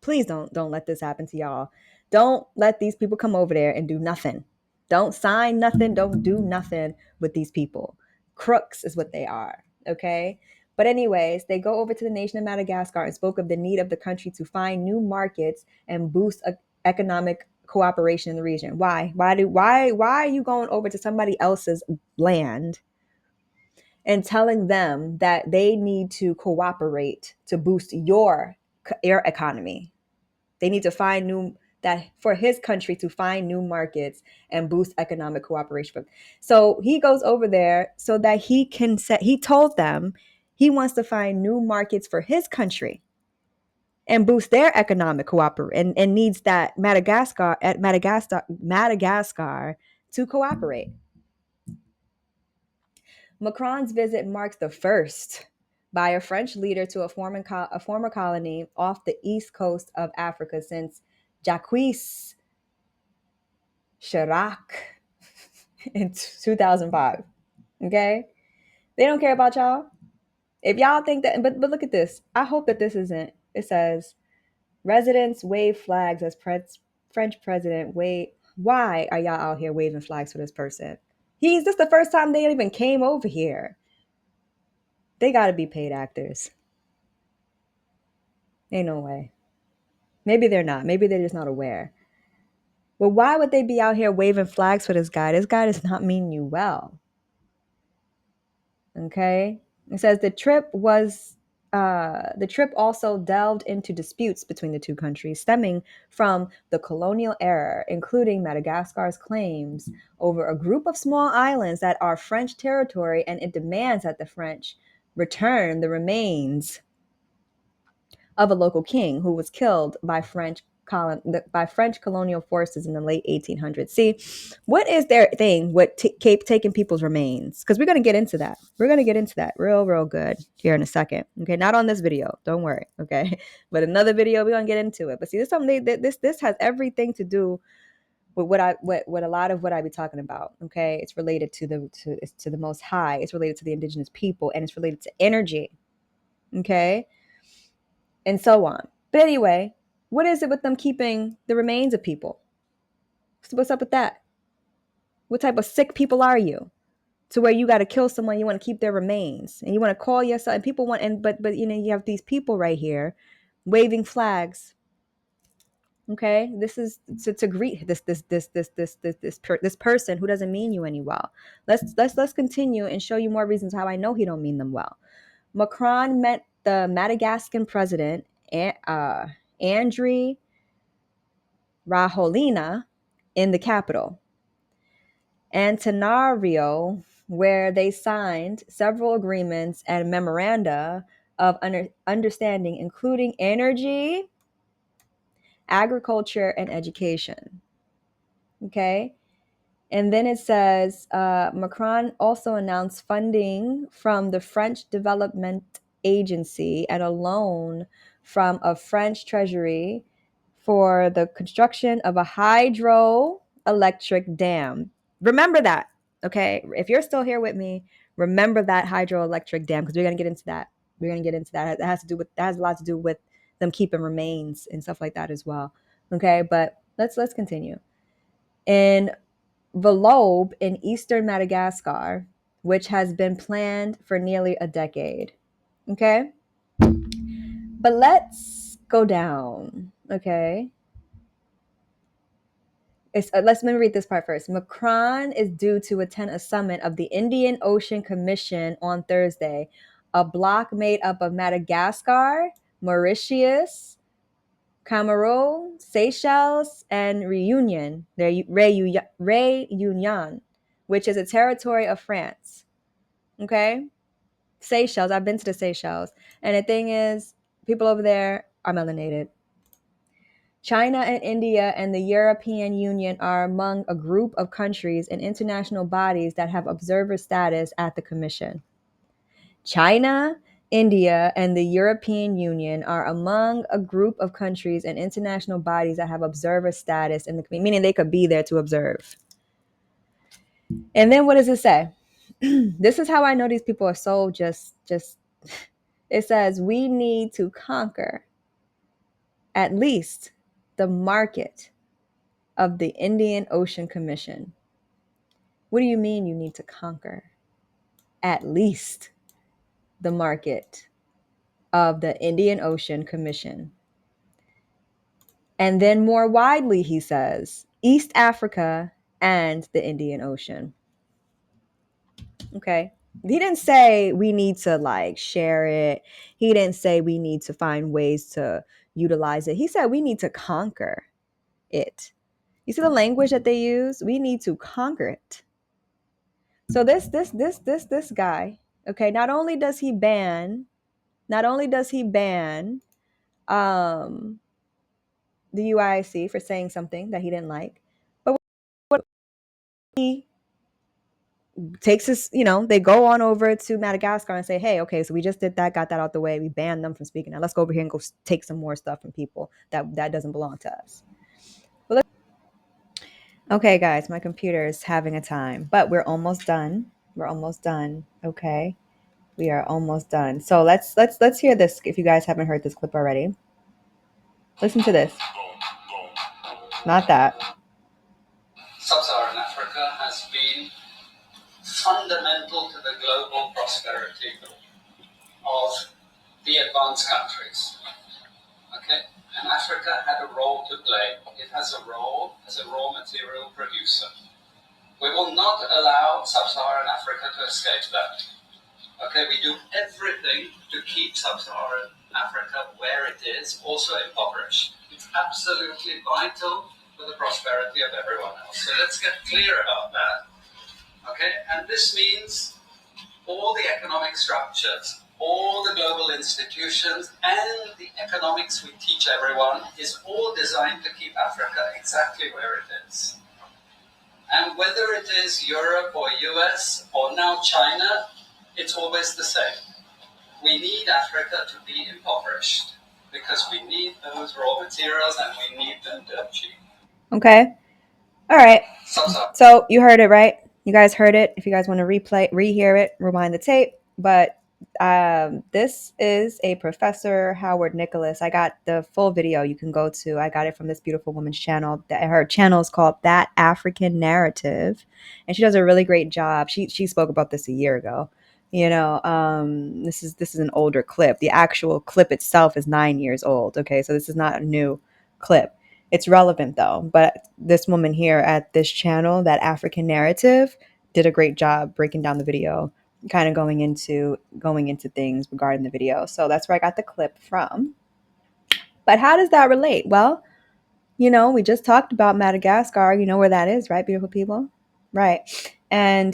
please don't let this happen to y'all. Don't let these people come over there and do nothing. Don't sign nothing. Don't do nothing with these people. Crooks is what they are. Okay? But anyways, they go over to the nation of Madagascar and spoke of the need of the country to find new markets and boost economic cooperation in the region. Why? Why are you going over to somebody else's land and telling them that they need to cooperate to boost your economy? They need to find for his country to find new markets and boost economic cooperation. So he goes over there so that he told them he wants to find new markets for his country and boost their economic cooperation and needs that Madagascar to cooperate. Macron's visit marks the first by a French leader to a former colony off the east coast of Africa since Jacques Chirac in 2005. Okay? They don't care about y'all. If y'all think that, but look at this. I hope that this isn't. It says, residents wave flags as French president wave. Why are y'all out here waving flags for this person? This the first time they even came over here. They got to be paid actors. Ain't no way. Maybe they're not. Maybe they're just not aware. Well, why would they be out here waving flags for this guy? This guy does not mean you well. Okay? It says the trip also delved into disputes between the two countries stemming from the colonial era, including Madagascar's claims over a group of small islands that are French territory, and it demands that the French return the remains of a local king who was killed by French colonial forces in the late 1800s. See, what is their thing with taking people's remains? Because we're going to get into that. We're going to get into that real good here in a second. Okay, not on this video. Don't worry. Okay, but another video we're going to get into it. But see, this is something this has everything to do with what a lot of what I be talking about. Okay, it's related to the Most High. It's related to the indigenous people, and it's related to energy. Okay. And so on. But anyway, what is it with them keeping the remains of people? What's up with that? What type of sick people are you? To where you got to kill someone, you want to keep their remains, and you want to call yourself, and people want, but you have these people right here waving flags. Okay, this is to greet this person who doesn't mean you any well. Let's continue and show you more reasons how I know he don't mean them well. Macron met the Madagascan president, Andry Rajoelina, in the capital, Antananarivo, where they signed several agreements and memoranda of understanding, including energy, agriculture, and education. Okay. And then it says Macron also announced funding from the French Development Agency and a loan from a French treasury for the construction of a hydroelectric dam. Remember that, okay? If you're still here with me, remember that hydroelectric dam, because we're going to get into that. We're going to get into that. That has a lot to do with them keeping remains and stuff like that as well. Okay, but let's continue. In Valobe in eastern Madagascar, which has been planned for nearly a decade. Okay? But let's go down. Okay? Let me read this part first. Macron is due to attend a summit of the Indian Ocean Commission on Thursday, a bloc made up of Madagascar, Mauritius, Comoros, Seychelles, and Réunion, which is a territory of France. Okay? Seychelles, I've been to the Seychelles. And the thing is, people over there are melanated. China and India and the European Union are among a group of countries and international bodies that have observer status at the Commission. China, India, and the European Union are among a group of countries and international bodies that have observer status in the Commission, meaning they could be there to observe. And then what does it say? This is how I know these people are so just. It says we need to conquer at least the market of the Indian Ocean Commission. What do you mean you need to conquer at least the market of the Indian Ocean Commission? And then more widely, he says, East Africa and the Indian Ocean. Okay. He didn't say we need to like share it. He didn't say we need to find ways to utilize it. He said we need to conquer it. You see the language that they use? We need to conquer it. So this guy, okay, not only does he ban um the UIC for saying something that he didn't like, but what he takes his, they go on over to Madagascar and say, hey, okay, so we just did that, got that out the way, we banned them from speaking. Now let's go over here and go take some more stuff from people that doesn't belong to us. Okay, guys, my computer is having a time, but we're almost done. Okay, we are almost done. So let's hear this. If you guys haven't heard this clip already, listen to this. Not that. Sub-Saharan Africa has been fundamental to the global prosperity of the advanced countries. Okay, and Africa had a role to play. It has a role as a raw material producer. We will not allow Sub-Saharan Africa to escape that. Okay, we do everything to keep Sub-Saharan Africa where it is, also impoverished. It's absolutely vital for the prosperity of everyone else. So let's get clear about that. Okay, and this means all the economic structures, all the global institutions, and the economics we teach everyone is all designed to keep Africa exactly where it is. And whether it is Europe or US or now China, it's always the same. We need Africa to be impoverished because we need those raw materials and we need them dirt cheap. Okay. All right. So you heard it, right? You guys heard it. If you guys want to rehear it, rewind the tape. But this is a Professor Howard Nicholas. I got the full video you can go to. I got it from this beautiful woman's channel. Her channel is called That African Narrative. And she does a really great job. She spoke about this a year ago. This is an older clip. The actual clip itself is 9 years old. Okay, so this is not a new clip. It's relevant though. But this woman here at this channel, That African Narrative, did a great job breaking down the video, kind of going into things regarding the video. So that's where I got the clip from. But how does that relate? Well, we just talked about Madagascar. You know where that is, right, beautiful people? Right. And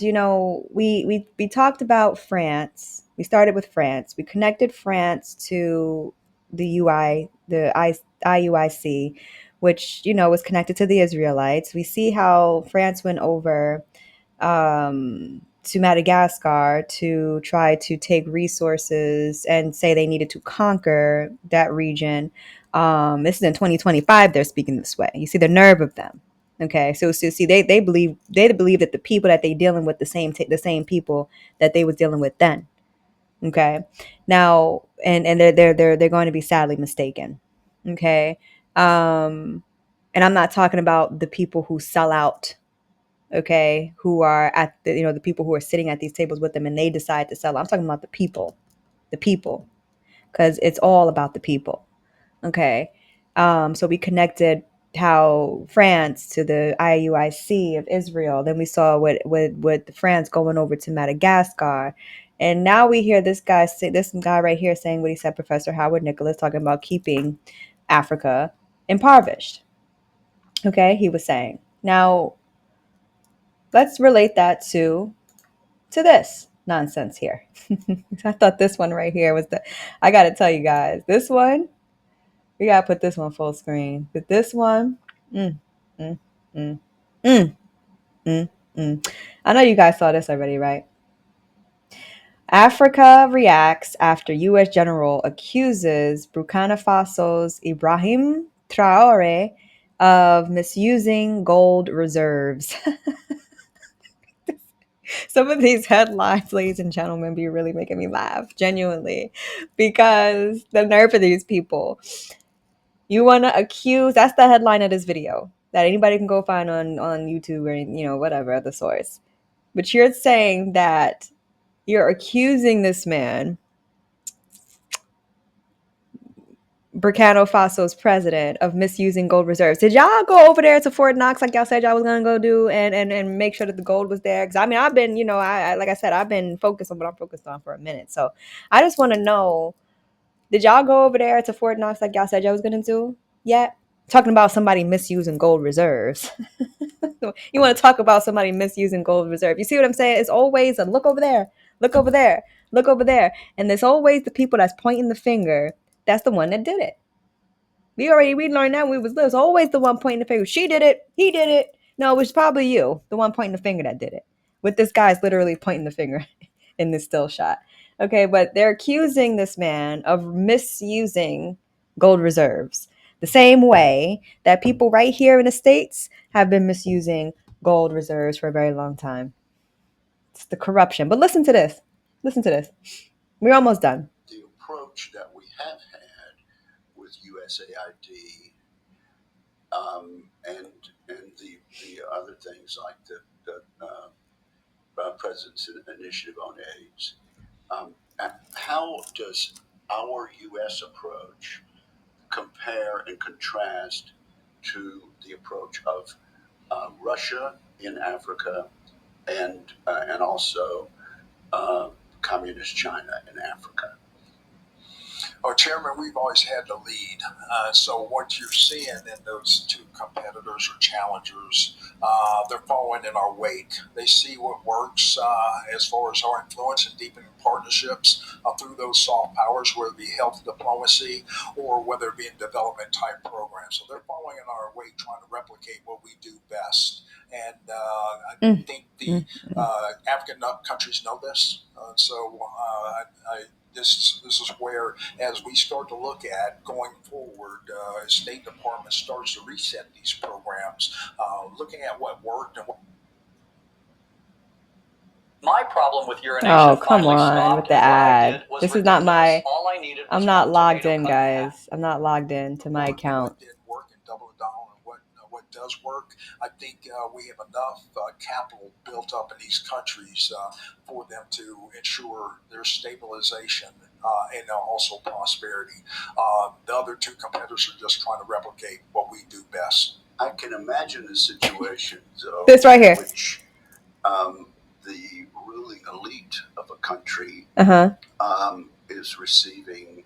we talked about France. We started with France. We connected France to the IUIC, which was connected to the Israelites. We see how France went over to Madagascar to try to take resources and say they needed to conquer that region. This is in 2025. They're speaking this way. You see the nerve of them. Okay, so see, they believe that the people that they dealing with the same people that they was dealing with then. Okay, now and they're going to be sadly mistaken. Okay, and I'm not talking about the people who sell out okay, who are at the, the people who are sitting at these tables with them and they decide to sell. I'm talking about the people, because it's all about the people. Okay. So we connected how France to the IUIC of Israel. Then we saw with France going over to Madagascar. And now we hear this guy right here saying what he said, Professor Howard Nicholas, talking about keeping Africa impoverished. Okay, he was saying. Now let's relate that to this nonsense here. I thought this one right here was I gotta tell you guys, this one, we gotta put this one full screen. But this one, mm, mm, mm, mm, mm, mm. I know you guys saw this already, right? Africa reacts after U.S. general accuses Burkina Faso's Ibrahim Traoré of misusing gold reserves. Some of these headlines, ladies and gentlemen, be really making me laugh, genuinely, because the nerve of these people. You want to accuse, that's the headline of this video that anybody can go find on YouTube or, whatever, the source. But you're saying that you're accusing this man, Burkina Faso's president, of misusing gold reserves. Did y'all go over there to Fort Knox like y'all said y'all was gonna go do and make sure that the gold was there? Because I mean, I've been, I like I said, I've been focused on what I'm focused on for a minute. So I just want to know, did y'all go over there to Fort Knox like y'all said y'all was gonna do yet? Talking about somebody misusing gold reserves. You want to talk about somebody misusing gold reserve? You see what I'm saying? It's always a look over there, look over there, look over there, and there's always the people that's pointing the finger. That's the one that did it. We learned that when we was little. It's always the one pointing the finger. She did it. He did it. No, it was probably you, the one pointing the finger that did it. With this guy's literally pointing the finger in this still shot. Okay, but they're accusing this man of misusing gold reserves the same way that people right here in the States have been misusing gold reserves for a very long time. It's the corruption. But listen to this. Listen to this. We're almost done. The approach that we have had with USAID and the other things like the President's Initiative on AIDS. How does our U.S. approach compare and contrast to the approach of Russia in Africa and also communist China in Africa? Oh, Chairman, we've always had the lead. So what you're seeing in those two competitors or challengers, they're following in our wake. They see what works as far as our influence and deepening partnerships through those soft powers, whether it be health diplomacy or whether it be in development type programs. So they're following in our wake, trying to replicate what we do best. And I think the African countries know this. This is where, as we start to look at going forward, as State Department starts to reset these programs, looking at what worked and what. My problem with urination Oh, come on with the ad. This is not my. I'm not logged in, guys. I'm not logged in to my account. What did work and double it down on what does work. I think we have enough capital built up in these countries for them to ensure their stabilization and also prosperity. The other two competitors are just trying to replicate what we do best. I can imagine a situation, though, This right here. which the ruling elite of a country is receiving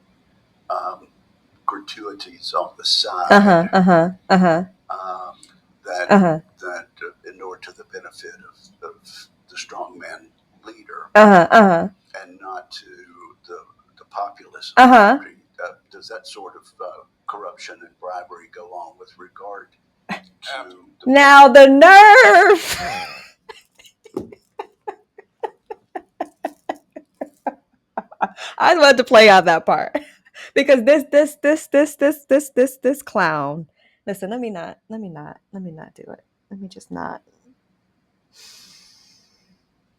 gratuities on the side that inure to the benefit of the strongman leader and not to the populace of the country. Does that sort of corruption and bribery go on with regard to now the nerve? I was about to play out that part because this clown. Listen, let me not do it. Let me just not.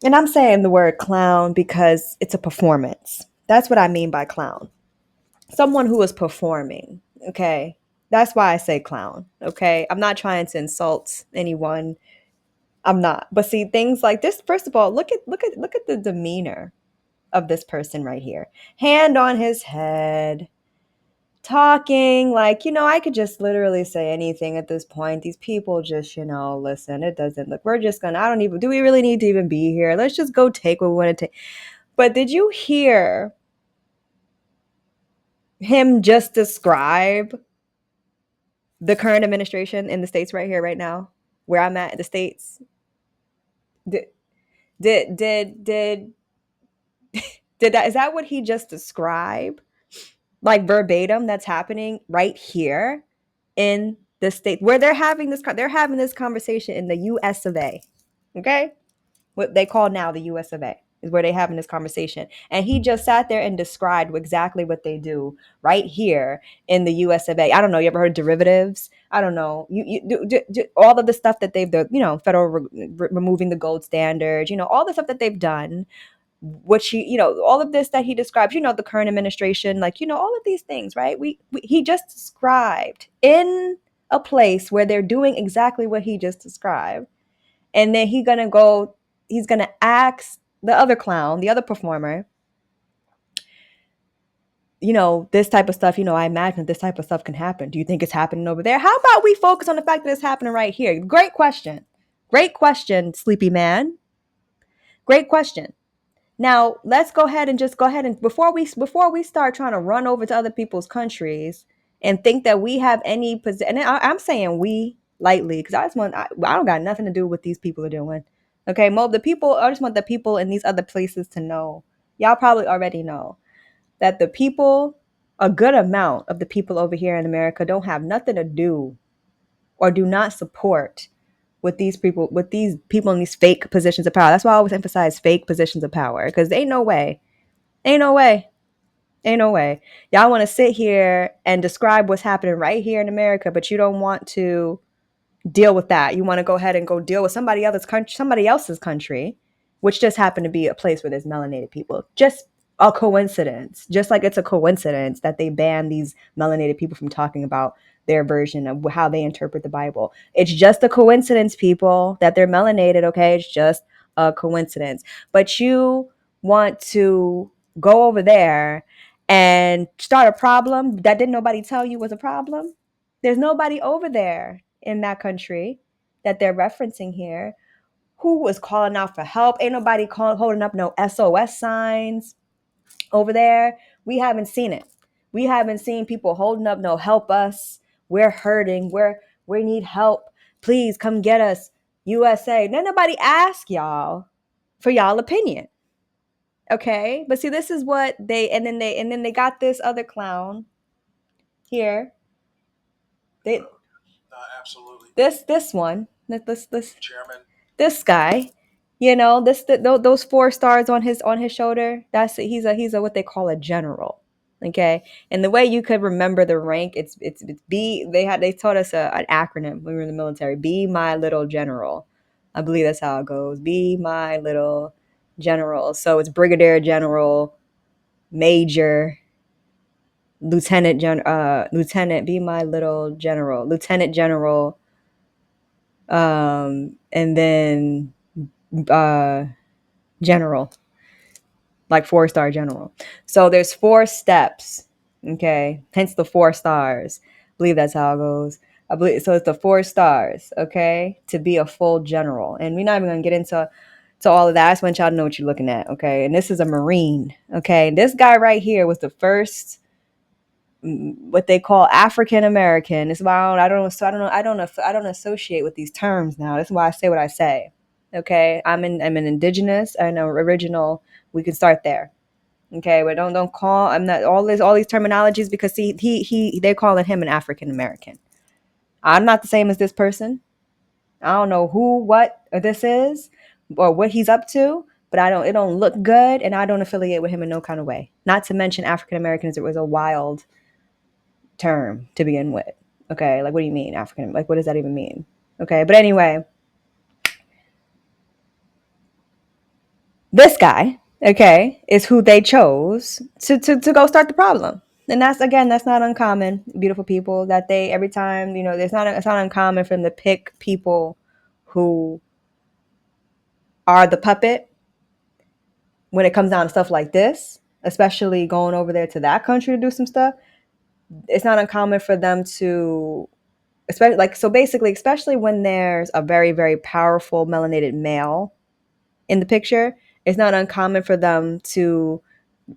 And I'm saying the word clown because it's a performance. That's what I mean by clown. Someone who is performing. Okay. That's why I say clown. Okay. I'm not trying to insult anyone. I'm not. But see, things like this, first of all, look at the demeanor of this person right here. Hand on his head, talking like, I could just literally say anything at this point. These people just, listen, it doesn't look, we're just gonna, I don't even, do we really need to even be here? Let's just go take what we want to take. But did you hear him just describe the current administration in the States right here, right now, where I'm at, the States? Did, did that, is that what he just described? Like verbatim, that's happening right here in the state where they're having this conversation in the US of A. Okay? What they call now the US of A is where they're having this conversation. And he just sat there and described exactly what they do right here in the US of A. I don't know. You ever heard of derivatives? I don't know. You all of the stuff that they've done, federal removing the gold standard, all the stuff that they've done, which all of this that he describes, the current administration, like, all of these things, right? He just described in a place where they're doing exactly what he just described. And then he's going to ask the other clown, the other performer, this type of stuff, I imagine this type of stuff can happen. Do you think it's happening over there? How about we focus on the fact that it's happening right here? Great question. Great question, sleepy man. Great question. Now, let's go ahead and before we start trying to run over to other people's countries and think that we have any position, and I'm saying we lightly because I don't got nothing to do with what these people are doing. Okay, I just want the people in these other places to know. Y'all probably already know that a good amount of the people over here in America don't have nothing to do or do not support with these people in these fake positions of power. That's why I always emphasize fake positions of power, because ain't no way. Ain't no way. Ain't no way. Y'all want to sit here and describe what's happening right here in America, but you don't want to deal with that. You want to go ahead and go deal with somebody else's country, which just happened to be a place where there's melanated people. Just a coincidence. Just like it's a coincidence that they ban these melanated people from talking about their version of how they interpret the Bible. It's just a coincidence, people, that they're melanated, okay? It's just a coincidence. But you want to go over there and start a problem that didn't nobody tell you was a problem. There's nobody over there in that country that they're referencing here who was calling out for help. Ain't nobody holding up no SOS signs over there. We haven't seen it. We haven't seen people holding up no help us. We're hurting. We need help. Please come get us. USA. Then nobody ask y'all for y'all opinion. Okay? But see, this is what they got this other clown here. They Absolutely. this one. This Chairman. This guy, those 4 stars on his shoulder. He's a what they call a general. Okay, and the way you could remember the rank, it's B. They taught us an acronym when we were in the military. Be my little general. I believe that's how it goes. Be my little general. So it's brigadier general, major, lieutenant. Be my little general, lieutenant general, and then general, like 4-star general. So there's 4 steps. Okay, hence the 4 stars. I believe that's how it goes. I believe so. It's the 4 stars. Okay, to be a full general, and we're not even gonna get into all of that. I just want y'all to know what you're looking at. Okay, and this is a Marine. Okay, and this guy right here was the first what they call African American. That's why I don't associate with these terms now. That's why I say what I say. Okay, I'm an indigenous and an original. We can start there. Okay, but don't call. I'm not all these terminologies, because they're calling him an African American. I'm not the same as this person. I don't know what this is or what he's up to, but it don't look good, and I don't affiliate with him in no kind of way. Not to mention African Americans, it was a wild term to begin with. Okay, like what do you mean African? Like what does that even mean? Okay, but anyway, this guy, okay, is who they chose to go start the problem. And that's not uncommon, beautiful people, that they every time, it's not uncommon for them to pick people who are the puppet when it comes down to stuff like this, especially going over there to that country to do some stuff. It's not uncommon for them to, especially like, so basically, especially when there's a very, very powerful melanated male in the picture, it's not uncommon for them to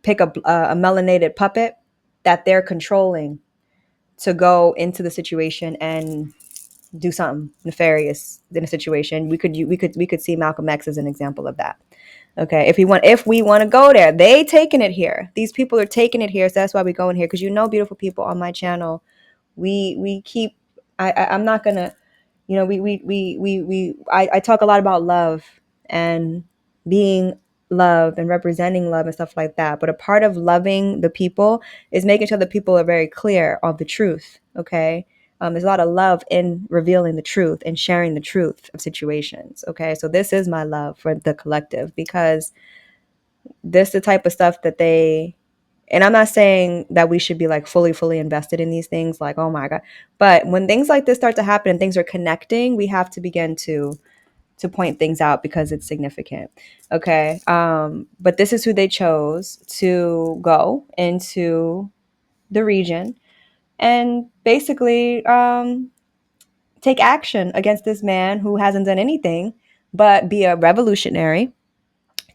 pick a melanated puppet that they're controlling to go into the situation and do something nefarious in a situation. We could see Malcolm X as an example of that. Okay, if we want to go there, they taking it here. These people are taking it here, so that's why we go in here. Because beautiful people on my channel, we keep. I'm not gonna, I talk a lot about love and being love and representing love and stuff like that. But a part of loving the people is making sure the people are very clear of the truth. Okay. There's a lot of love in revealing the truth and sharing the truth of situations. Okay. So this is my love for the collective, because this the type of stuff that they, and I'm not saying that we should be like fully invested in these things, like, oh my God. But when things like this start to happen and things are connecting, we have to begin to point things out because it's significant. Okay. But this is who they chose to go into the region and basically take action against this man who hasn't done anything but be a revolutionary,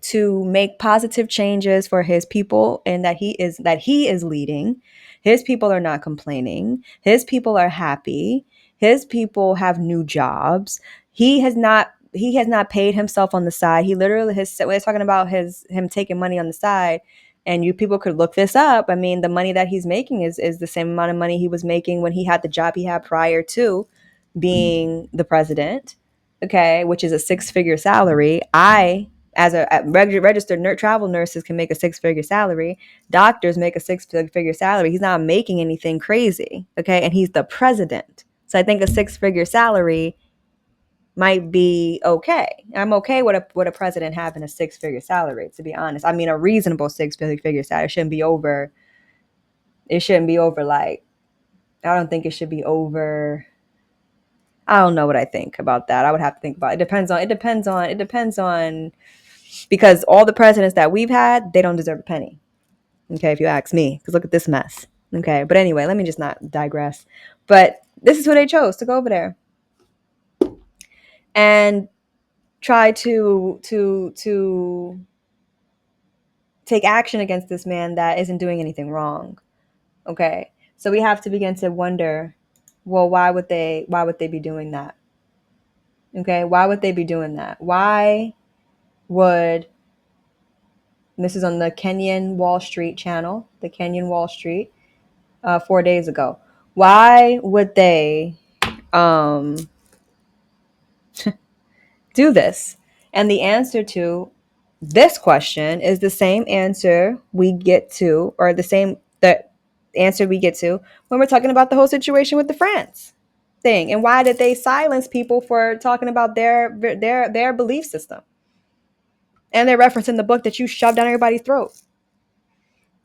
to make positive changes for his people, and that he is leading. His people are not complaining. His people are happy. His people have new jobs. He has not paid himself on the side. He literally has, when they're talking about him taking money on the side, and you people could look this up. I mean, the money that he's making is the same amount of money he was making when he had the job he had prior to being the president. Okay, which is a six-figure salary. As a registered travel nurses can make a six-figure salary. Doctors make a six-figure salary. He's not making anything crazy. Okay, and he's the president. So I think a six-figure salary might be okay. I'm okay with a president having a six-figure salary, to be honest. I mean, a reasonable six-figure salary. It shouldn't be over. It shouldn't be over, like, I don't think it should be over. I don't know what I think about that. I would have to think about it. It depends on, because all the presidents that we've had, they don't deserve a penny. Okay, if you ask me, because look at this mess. Okay, but anyway, let me just not digress. But this is who they chose to go over there and try to take action against this man that isn't doing anything wrong. Okay, so we have to begin to wonder, well, why would they be doing that? Okay, why would they be doing that? Why would, this is on the Kenyan Wall Street channel, the Kenyan Wall Street, 4 days ago. Why would they do this? And the answer to this question is the same answer we get to, or the answer we get to when we're talking about the whole situation with the France thing. And why did they silence people for talking about their belief system? And they're referencing the book that you shoved down everybody's throat.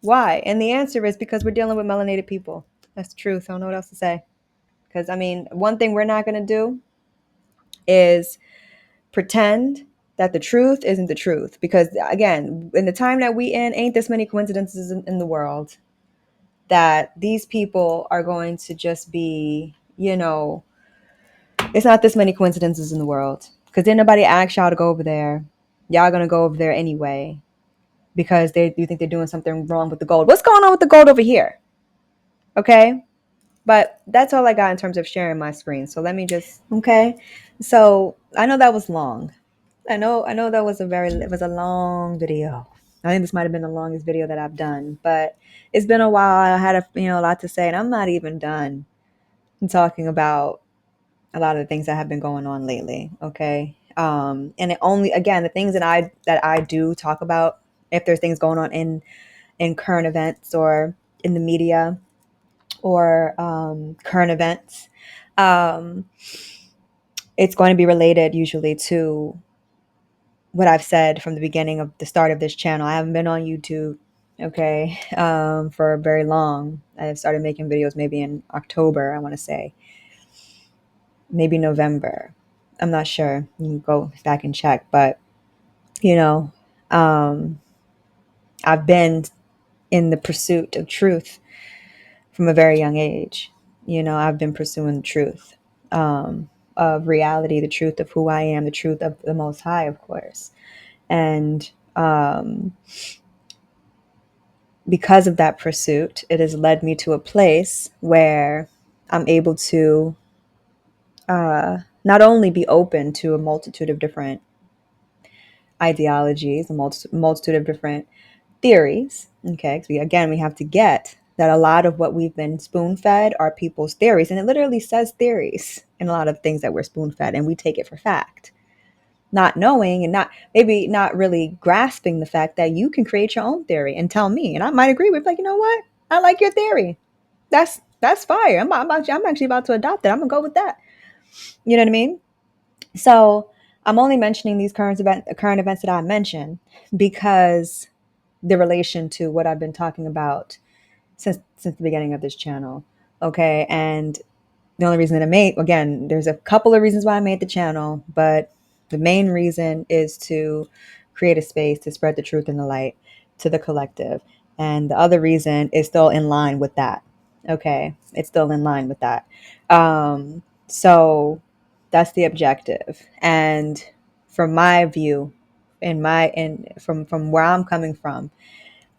Why? And the answer is because we're dealing with melanated people. That's the truth. I don't know what else to say. Because, I mean, one thing we're not going to do is pretend that the truth isn't the truth. Because, again, in the time that we in, ain't this many coincidences in the world that these people are going to just be, it's not this many coincidences in the world. Because didn't nobody ask y'all to go over there. Y'all going to go over there anyway. Because you think they're doing something wrong with the gold. What's going on with the gold over here? Okay? But that's all I got in terms of sharing my screen. So let me just, okay. So I know that was long. I know that it was a long video. I think this might have been the longest video that I've done, but it's been a while. I had a lot to say, and I'm not even done talking about a lot of the things that have been going on lately. Okay. And it only, again, the things that I do talk about, if there's things going on in current events or in the media, or current events, it's going to be related usually to what I've said from the beginning of the start of this channel. I haven't been on YouTube, okay, for very long. I started making videos maybe in October, I want to say. Maybe November. I'm not sure. You can go back and check. But You know, I've been in the pursuit of truth from a very young age. I've been pursuing the truth, of reality, the truth of who I am, the truth of the Most High, of course. And because of that pursuit, it has led me to a place where I'm able to not only be open to a multitude of different ideologies, a multitude of different theories. Okay, because we have to get that a lot of what we've been spoon fed are people's theories, and it literally says theories in a lot of things that we're spoon fed, and we take it for fact, not knowing and not really grasping the fact that you can create your own theory and tell me, and I might agree with, like, you know what, I like your theory. That's fire. I'm actually about to adopt it. I'm gonna go with that. You know what I mean? So I'm only mentioning these current events that I mentioned because the relation to what I've been talking about since the beginning of this channel. Okay. And the only reason that there's a couple of reasons why I made the channel, but the main reason is to create a space to spread the truth and the light to the collective. And the other reason is still in line with that. Okay. It's still in line with that. So that's the objective. And from my view, from where I'm coming from,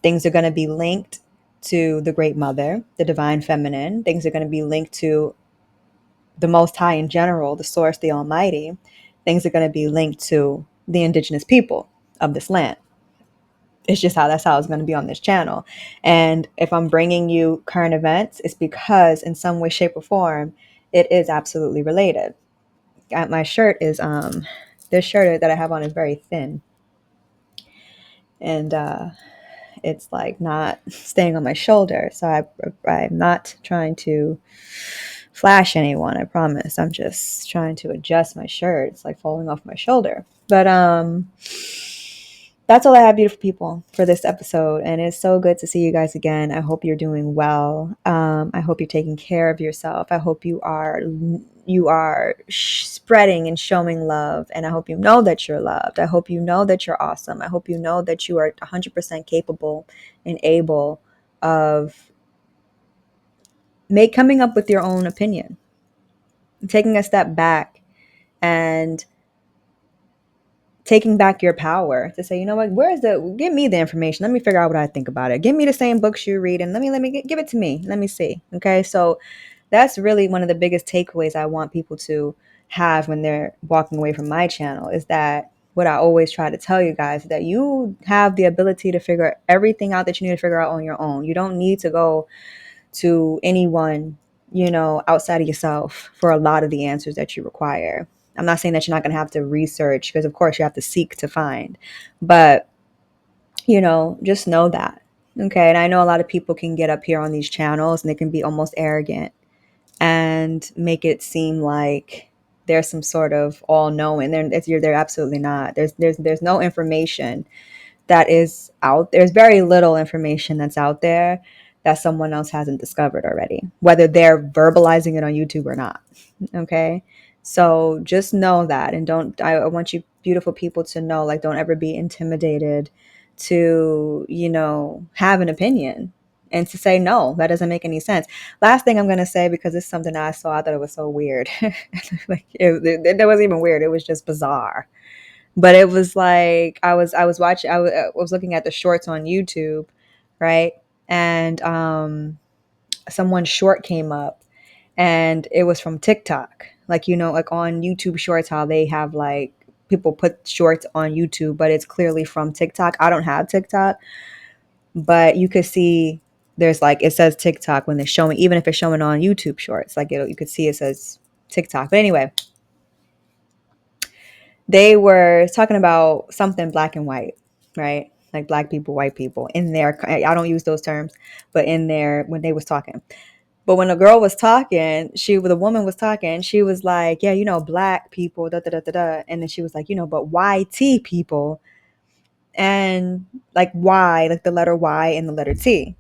things are going to be linked to the Great Mother, the Divine Feminine. Things are going to be linked to the Most High in general, the Source, the Almighty. Things are going to be linked to the indigenous people of this land. It's just that's how it's going to be on this channel. And if I'm bringing you current events, it's because in some way, shape, or form, it is absolutely related. My shirt is this shirt that I have on is very thin, and it's like not staying on my shoulder. So I'm not trying to flash anyone, I promise. I'm just trying to adjust my shirt. It's like falling off my shoulder. But that's all I have, beautiful people, for this episode. And it's so good to see you guys again. I hope you're doing well. I hope you're taking care of yourself. I hope you are spreading and showing love. And I hope you know that you're loved. I hope you know that you're awesome. I hope you know that you are 100% capable and able of coming up with your own opinion, taking a step back and taking back your power to say, you know what, give me the information. Let me figure out what I think about it. Give me the same books you read and give it to me. Let me see. Okay. So that's really one of the biggest takeaways I want people to have when they're walking away from my channel, is that what I always try to tell you guys, that you have the ability to figure everything out that you need to figure out on your own. You don't need to go to anyone, outside of yourself for a lot of the answers that you require. I'm not saying that you're not going to have to research, because of course you have to seek to find, but just know that. Okay. And I know a lot of people can get up here on these channels and they can be almost arrogant and make it seem like there's some sort of all knowing. They're absolutely not. There's no information that is out. There's very little information that's out there that someone else hasn't discovered already, whether they're verbalizing it on YouTube or not. Okay. So just know that. And I want you beautiful people to know, like, don't ever be intimidated to, have an opinion and to say, no, that doesn't make any sense. Last thing I'm going to say, because it's something I saw, I thought it was so weird. Like, it wasn't even weird. It was just bizarre. But it was like, I was watching, I was looking at the shorts on YouTube, right? And someone's short came up, and it was from TikTok. Like, like on YouTube shorts, how they have, like, people put shorts on YouTube, but it's clearly from TikTok. I don't have TikTok, but you could see there's, like, it says TikTok when they're showing, even if it's showing on YouTube shorts, like, you could see it says TikTok. But anyway, they were talking about something black and white, right? Like black people, white people in there. I don't use those terms, but in there when they was talking. But when the girl was talking, the woman was talking, she was like, yeah, black people, da, da, da, da, da. And then she was like, but YT people, and like Y, like the letter Y and the letter T.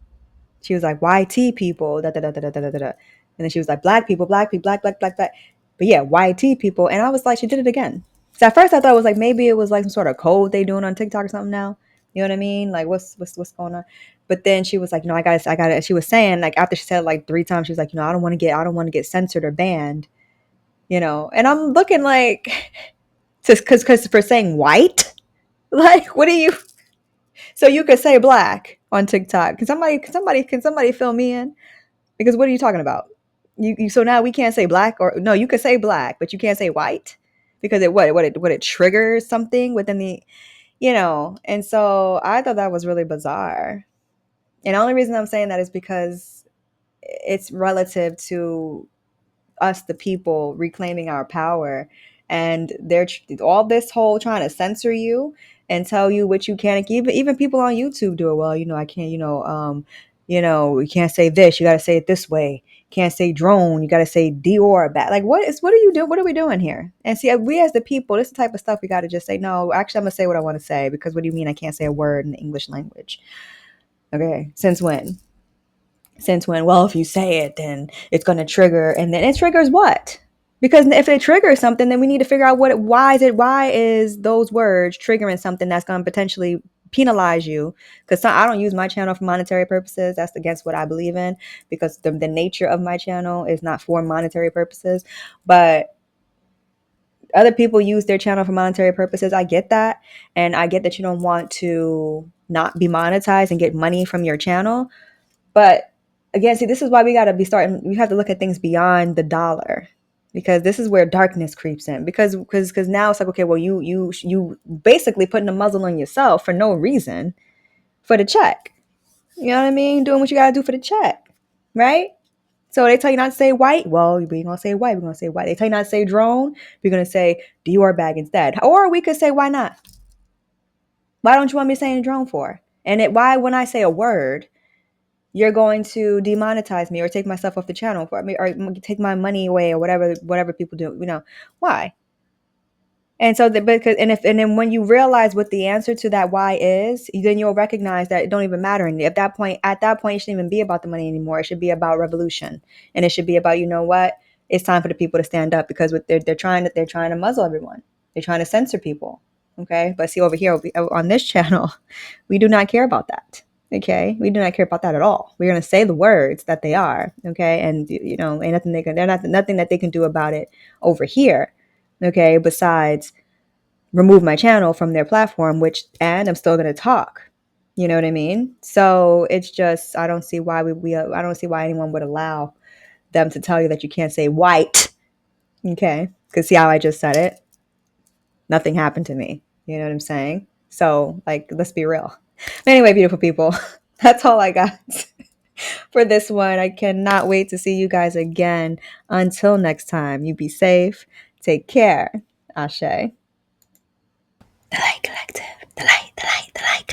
She was like, YT people, da, da, da, da, da, da, da, da. And then she was like, black people, black people, black, black, black, black. But yeah, YT people. And I was like, she did it again. So at first I thought it was like maybe it was like some sort of code they doing on TikTok or something now. You know what I mean? Like what's going on? But then she was like, I got it. She was saying like after she said it like 3 times, she was like, I don't want to get censored or banned. And I'm looking like, just because for saying white, like what are you? So you could say black on TikTok. Can somebody fill me in? Because what are you talking about? So now we can't say black, or no, you could say black, but you can't say white because it triggers something within the. And so I thought that was really bizarre. And the only reason I'm saying that is because it's relative to us, the people, reclaiming our power. And they're all this whole trying to censor you and tell you what you can. Even people on YouTube do it. Well, I can't. You can't say this. You got to say it this way. Can't say drone. You got to say Dior back. Like what are you doing? What are we doing here? And see, we as the people, this is the type of stuff we got to just say. No, actually, I'm gonna say what I want to say because what do you mean I can't say a word in the English language? Okay, since when? Well, if you say it, then it's going to trigger, and then it triggers what? Because if it triggers something, then we need to figure out why is those words triggering something that's going to potentially penalize you. Because I don't use my channel for monetary purposes. That's against what I believe in, because the nature of my channel is not for monetary purposes. But other people use their channel for monetary purposes. I get that, and I get that you don't want to not be monetized and get money from your channel. But again, see, this is why we got to be starting. We have to look at things beyond the dollar, because this is where darkness creeps in. Because now it's like, okay, well, you basically putting a muzzle on yourself for no reason, for the check. You know what I mean? Doing what you got to do for the check, right? So they tell you not to say white. Well, we're gonna say white. We're gonna say white. They tell you not to say drone. We're gonna say Dior bag instead. Or we could say, why not? Why don't you want me saying drone for? And why when I say a word, you're going to demonetize me or take myself off the channel for me, or take my money away, or whatever people do. Why? And so then when you realize what the answer to that why is, then you'll recognize that it don't even matter. And at that point, it shouldn't even be about the money anymore. It should be about revolution, and it should be about, what? It's time for the people to stand up, because they're trying to muzzle everyone. They're trying to censor people. Okay, but see, over here on this channel, we do not care about that. Okay, we do not care about that at all. We're going to say the words that they are. Okay, and ain't nothing nothing that they can do about it over here. Okay, besides remove my channel from their platform, and I'm still going to talk. You know what I mean? So it's just, I don't see why I don't see why anyone would allow them to tell you that you can't say white. Okay, because see how I just said it? Nothing happened to me. You know what I'm saying? So, like, let's be real. Anyway, beautiful people, that's all I got for this one. I cannot wait to see you guys again. Until next time, you be safe. Take care. Ashe. The Light Collective. The Light, the Light, the Light.